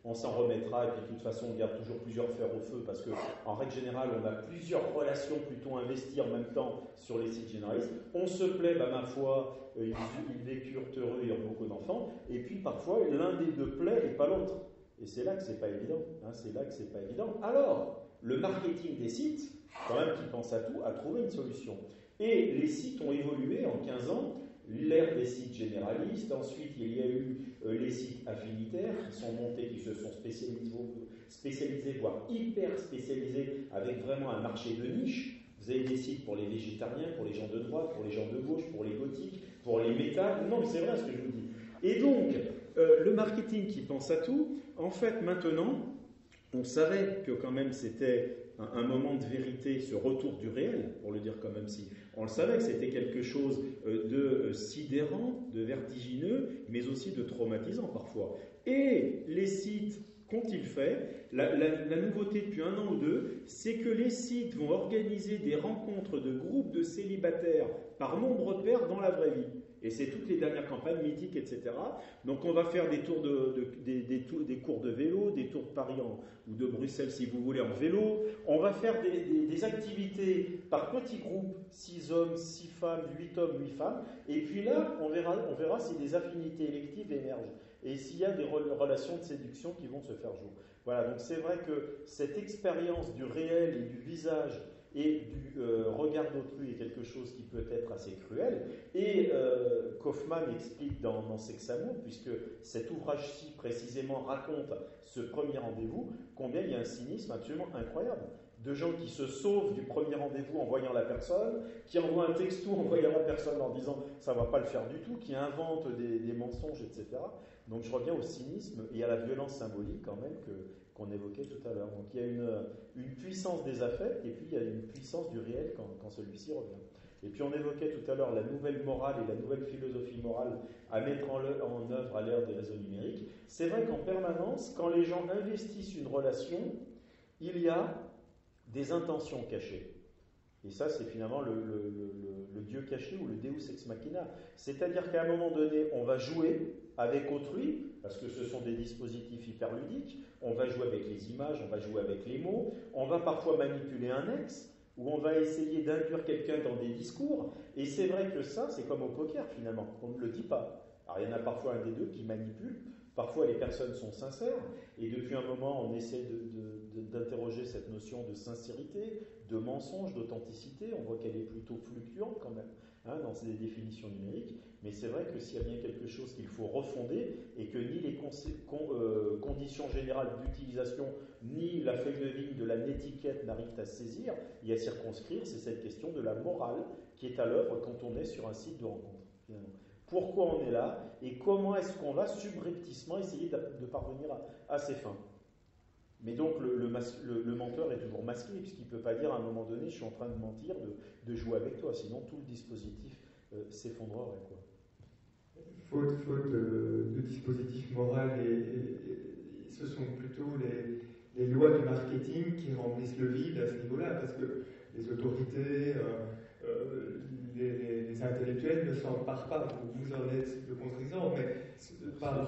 S4: On s'en remettra, et puis de toute façon, on garde toujours plusieurs fers au feu, parce que, en règle générale, on a plusieurs relations plutôt investies en même temps sur les sites généralistes. On se plaît, ma foi, ils vécurent heureux et ont beaucoup d'enfants, et puis parfois, l'un des deux plaît et pas l'autre. Et c'est là que c'est pas évident. C'est là que c'est pas évident. Alors, le marketing des sites, quand même, qui pense à tout, a trouvé une solution. Et les sites ont évolué en 15 ans. L'ère des sites généralistes, ensuite il y a eu les sites affinitaires qui sont montés, qui se sont spécialisés, voire hyper spécialisés, avec vraiment un marché de niche. Vous avez des sites pour les végétariens, pour les gens de droite, pour les gens de gauche, pour les gothiques, pour les métal. Non, mais c'est vrai ce que je vous dis. Et donc, le marketing qui pense à tout, en fait maintenant, on savait que quand même c'était un moment de vérité, ce retour du réel, pour le dire quand même si. On le savait que c'était quelque chose de sidérant, de vertigineux, mais aussi de traumatisant parfois. Et les sites qu'ont-ils fait ? La nouveauté depuis 1 an ou 2, c'est que les sites vont organiser des rencontres de groupes de célibataires par nombre pair dans la vraie vie. Et c'est toutes les dernières campagnes mythiques, etc. Donc on va faire des tours des cours de vélo, des tours de Paris ou de Bruxelles si vous voulez en vélo. On va faire des activités par petits groupes, 6 hommes, 6 femmes, 8 hommes, 8 femmes. Et puis là, on verra si des affinités électives émergent. Et s'il y a des relations de séduction qui vont se faire jour. Voilà, donc c'est vrai que cette expérience du réel et du visage et du regard d'autrui est quelque chose qui peut être assez cruel. Et Kaufmann explique dans Sex Amour, puisque cet ouvrage-ci précisément raconte ce premier rendez-vous, combien il y a un cynisme absolument incroyable. De gens qui se sauvent du premier rendez-vous en voyant la personne, qui envoient un texto en voyant la personne en disant « ça ne va pas le faire du tout », qui inventent des mensonges, etc. Donc je reviens au cynisme et à la violence symbolique quand même qu'on évoquait tout à l'heure. Donc il y a une puissance des affects et puis il y a une puissance du réel quand celui-ci revient. Et puis on évoquait tout à l'heure la nouvelle morale et la nouvelle philosophie morale à mettre en œuvre à l'ère des réseaux numériques. C'est vrai qu'en permanence, quand les gens investissent une relation, il y a des intentions cachées. Et ça, c'est finalement le Dieu caché ou le Deus ex machina. C'est-à-dire qu'à un moment donné, on va jouer avec autrui, parce que ce sont des dispositifs hyper ludiques, on va jouer avec les images, on va jouer avec les mots, on va parfois manipuler un ex, ou on va essayer d'induire quelqu'un dans des discours, et c'est vrai que ça, c'est comme au poker finalement, on ne le dit pas. Alors il y en a parfois un des deux qui manipule, parfois les personnes sont sincères, et depuis un moment on essaie d'interroger cette notion de sincérité, de mensonge, d'authenticité, on voit qu'elle est plutôt fluctuante quand même, dans ces définitions numériques, mais c'est vrai que s'il y a bien quelque chose qu'il faut refonder, et que ni les conditions générales d'utilisation, ni la feuille de vigne de la netiquette n'arrivent à saisir et à circonscrire, c'est cette question de la morale qui est à l'œuvre quand on est sur un site de rencontre, finalement. Pourquoi on est là et comment est-ce qu'on va subrepticement essayer de parvenir à ses fins. Mais donc le menteur est toujours masqué puisqu'il ne peut pas dire à un moment donné je suis en train de mentir, de jouer avec toi, sinon tout le dispositif s'effondrerait, quoi.
S1: Faute de dispositif moral et ce sont plutôt les lois du marketing qui remplissent le vide à ce niveau-là parce que les autorités, les intellectuels ne s'emparent pas, vous en êtes le contre-exemple, mais parlent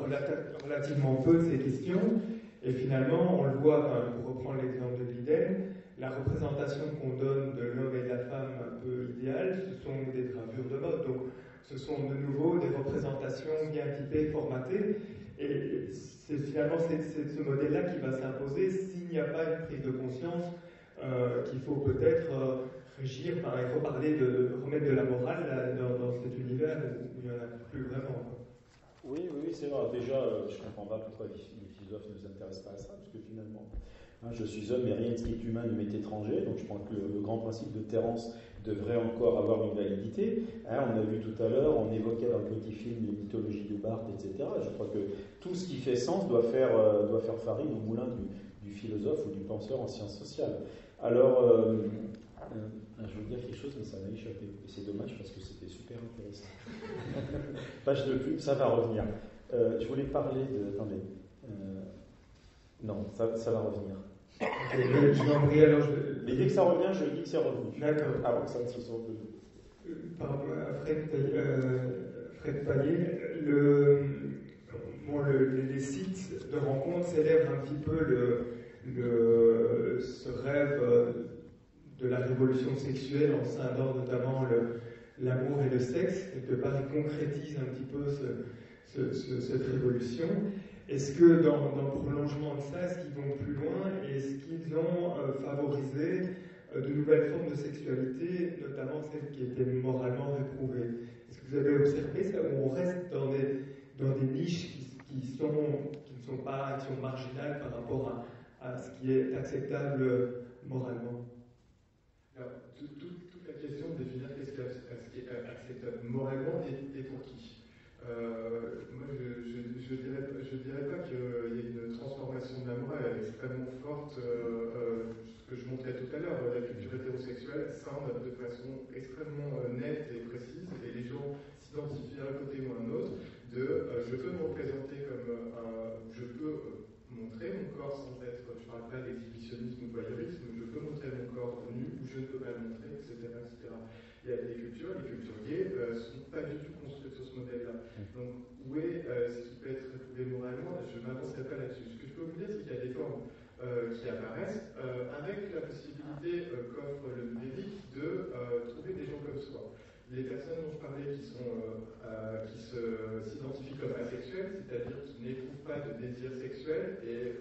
S1: relativement peu de ces questions. Et finalement, on le voit, pour reprendre l'exemple de Liden, la représentation qu'on donne de l'homme et de la femme un peu idéale, ce sont des gravures de mode. Donc, ce sont de nouveau des représentations bien typées, formatées. Et c'est finalement ce modèle-là qui va s'imposer s'il n'y a pas une prise de conscience qu'il faut peut-être régir, il faut parler remettre de la morale dans cet univers où il n'y en a plus vraiment.
S4: Oui, c'est vrai. Déjà, je ne comprends pas pourquoi les philosophes ne nous intéressent pas à ça, parce que finalement, Je suis homme et rien de strict humain ne m'est étranger, donc je pense que le grand principe de Terence devrait encore avoir une validité. On a vu tout à l'heure, on évoquait dans le petit film les mythologies de Barthes, etc. Je crois que tout ce qui fait sens doit faire farine au moulin du philosophe ou du penseur en sciences sociales. Alors, je veux dire quelque chose, mais ça m'a échappé. Et c'est dommage parce que c'était super intéressant. Page de pub, ça va revenir. Je voulais parler de... Attendez. Non, ça va revenir.
S1: Je vais en alors
S4: Mais dès que ça revient, je dis que c'est revenu.
S1: D'accord.
S4: Avant que ça ne se sorte de nous.
S1: Par rapport à Fred Paillet, les sites de rencontres célèbrent un petit peu ce rêve de la révolution sexuelle en scindant notamment l'amour et le sexe. Quelque part, ils concrétisent un petit peu cette révolution. Est-ce que dans le prolongement de ça, est-ce qu'ils vont plus loin? Est-ce qu'ils ont favorisé de nouvelles formes de sexualité, notamment celles qui étaient moralement réprouvées? Est-ce que vous avez observé ça, où on reste dans des niches qui sont marginales par rapport à ce qui est acceptable moralement?
S5: Alors, toute la question de définir ce qui est acceptable moralement et pour qui. Moi, je dirais pas qu'il y ait une transformation de la morale extrêmement forte. Ce que je montrais tout à l'heure, la culture hétérosexuelle scinde de façon extrêmement nette et précise, et les gens s'identifient à un côté ou à un autre. Je peux me représenter comme je peux montrer mon corps sans être, je ne parle pas d'exhibitionnisme ou de voyeurisme, je peux montrer mon corps nu ou je ne peux pas le montrer, etc. Il y a des cultures, les cultures gays ne sont pas du tout construites sur ce modèle-là. Donc, où est ce qui peut être réprouvé moralement? Je ne m'avancerai pas là-dessus. Ce que je peux vous dire, c'est qu'il y a des formes qui apparaissent avec la possibilité qu'offre le numérique de trouver des gens comme soi. Les personnes dont je parlais qui s'identifient comme asexuelles, c'est-à-dire qui n'éprouvent pas de désir sexuel et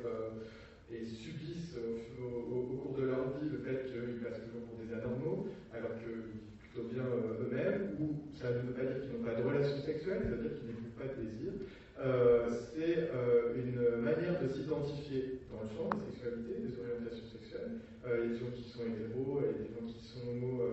S5: subissent au cours de leur vie le fait qu'ils passent toujours pour des anormaux, alors qu'ils vivent plutôt bien eux-mêmes, ou ça ne veut pas dire qu'ils n'ont pas de relation sexuelle, ça veut dire qu'ils n'éprouvent pas de désir. C'est une manière de s'identifier dans le champ des sexualités, des orientations sexuelles. Il y a des gens qui sont hétéros, il y a des gens qui sont homo,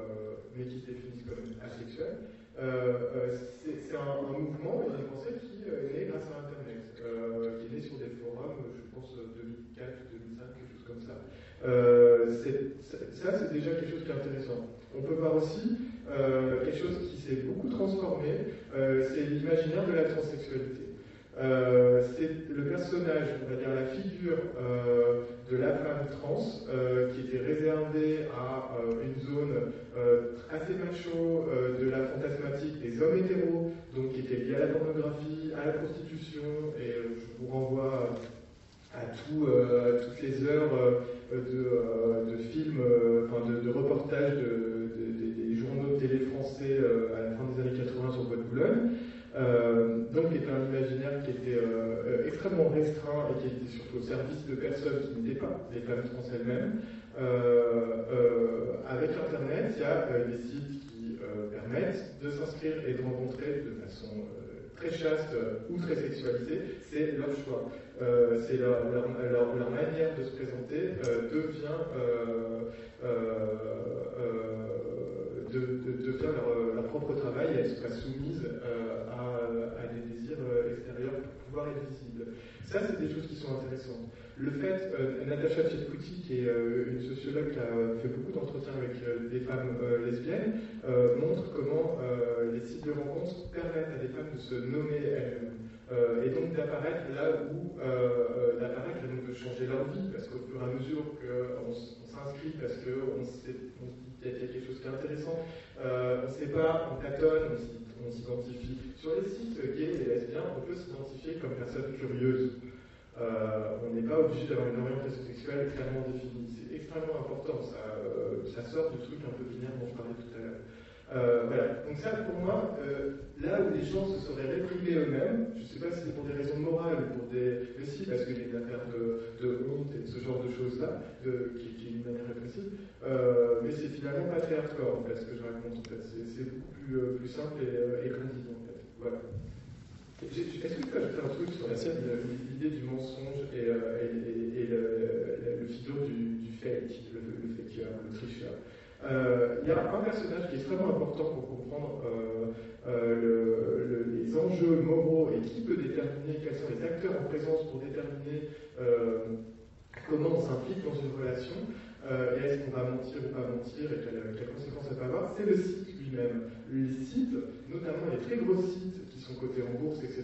S5: mais qui se définissent comme asexuels. C'est un mouvement et une pensée qui est né grâce à Internet, qui est né sur des forums, je pense 2004, 2005, quelque chose comme ça. Ça, c'est déjà quelque chose qui est intéressant. On peut voir aussi quelque chose qui s'est beaucoup transformé, c'est l'imaginaire de la transsexualité. C'est le personnage, on va dire la figure de la femme trans qui était réservée à une zone assez macho de la fantasmatique des hommes hétéros, donc qui était liée à la pornographie, à la prostitution, et je vous renvoie à toutes les heures de films, de reportages des journaux de télé français à la fin des années 80 sur Bois de Boulogne. Donc, qui était un imaginaire qui était extrêmement restreint et qui était surtout au service de personnes qui n'étaient pas des femmes trans elles-mêmes. Avec Internet, il y a des sites qui permettent de s'inscrire et de rencontrer de façon très chaste ou très sexualisée. C'est leur choix. C'est leur manière de se présenter devient leur propre travail, et elles ne sont pas soumises à des désirs extérieurs pour pouvoir être visibles. Ça, c'est des choses qui sont intéressantes. Le fait, Natacha Tchepkouti, qui est une sociologue qui a fait beaucoup d'entretiens avec des femmes lesbiennes, montre comment les sites de rencontres permettent à des femmes de se nommer elles-mêmes. Et donc d'apparaître là où d'apparaître et donc de changer leur vie, parce qu'au fur et à mesure qu'on s'inscrit, parce qu'on se dit qu'il y a quelque chose qui est intéressant, on ne sait pas, on tâtonne, on s'identifie. Sur les sites gays et lesbiens, on peut s'identifier comme personne curieuse. On n'est pas obligé d'avoir une orientation sexuelle clairement définie. C'est extrêmement important, ça sort du truc un peu binaire dont je parlais tout à l'heure. Voilà. Donc ça, pour moi, là où les gens se seraient réprimés eux-mêmes, je ne sais pas si c'est pour des raisons morales ou pour des... Mais si, parce qu'il y a une affaire de honte et ce genre de choses-là, qui est une manière répressive, mais c'est finalement pas très hardcore, en fait, ce que je raconte, en fait. C'est beaucoup plus simple et candide, en fait. Voilà. Est-ce que tu peux ajouter un truc sur l'idée du mensonge et le le figure du fake, le faker, le tricheur. Il y a un personnage qui est extrêmement important pour comprendre les enjeux moraux et qui peut déterminer quels sont les acteurs en présence pour déterminer comment on s'implique dans une relation et est-ce qu'on va mentir ou pas mentir et quelles conséquences ça peut avoir, c'est le site lui-même. Les sites, notamment les très gros sites qui sont cotés en bourse, etc.,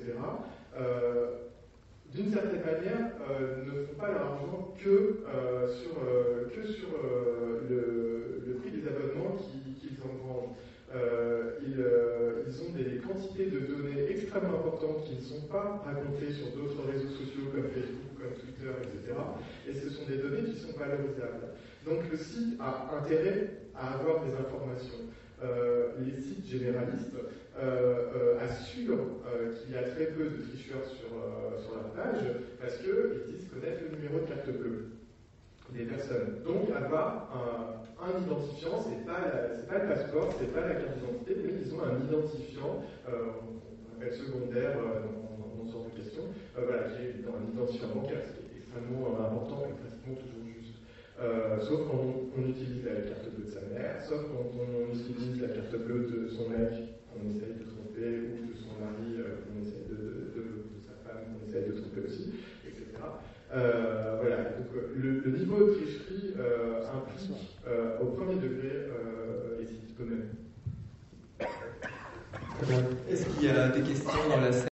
S5: d'une certaine manière, ne font pas leur argent que sur le prix des abonnements qu'ils engrangent. Ils ont des quantités de données extrêmement importantes qui ne sont pas racontées sur d'autres réseaux sociaux comme Facebook, comme Twitter, etc. Et ce sont des données qui sont valorisables. Donc le site a intérêt à avoir des informations. Les sites généralistes assurent qu'il y a très peu de tricheurs sur leur page parce qu'ils disent connaître le numéro de carte bleue des personnes. Donc avoir un identifiant, c'est pas le passeport, c'est pas la carte d'identité, mais ils ont un identifiant, on appelle secondaire dans ce genre de questions, qui est un identifiant bancaire, ce qui est extrêmement important et pratiquement toujours juste. Sauf quand on utilise la carte bleue de sa mère, sauf quand on utilise la carte bleue de son mec, on essaye de tromper, ou de son mari, on essaye de sa femme, on essaye de tromper aussi, etc. Voilà, donc le niveau de tricherie implique au premier degré les sites eux-mêmes.
S1: Est-ce qu'il y a des questions dans la salle ?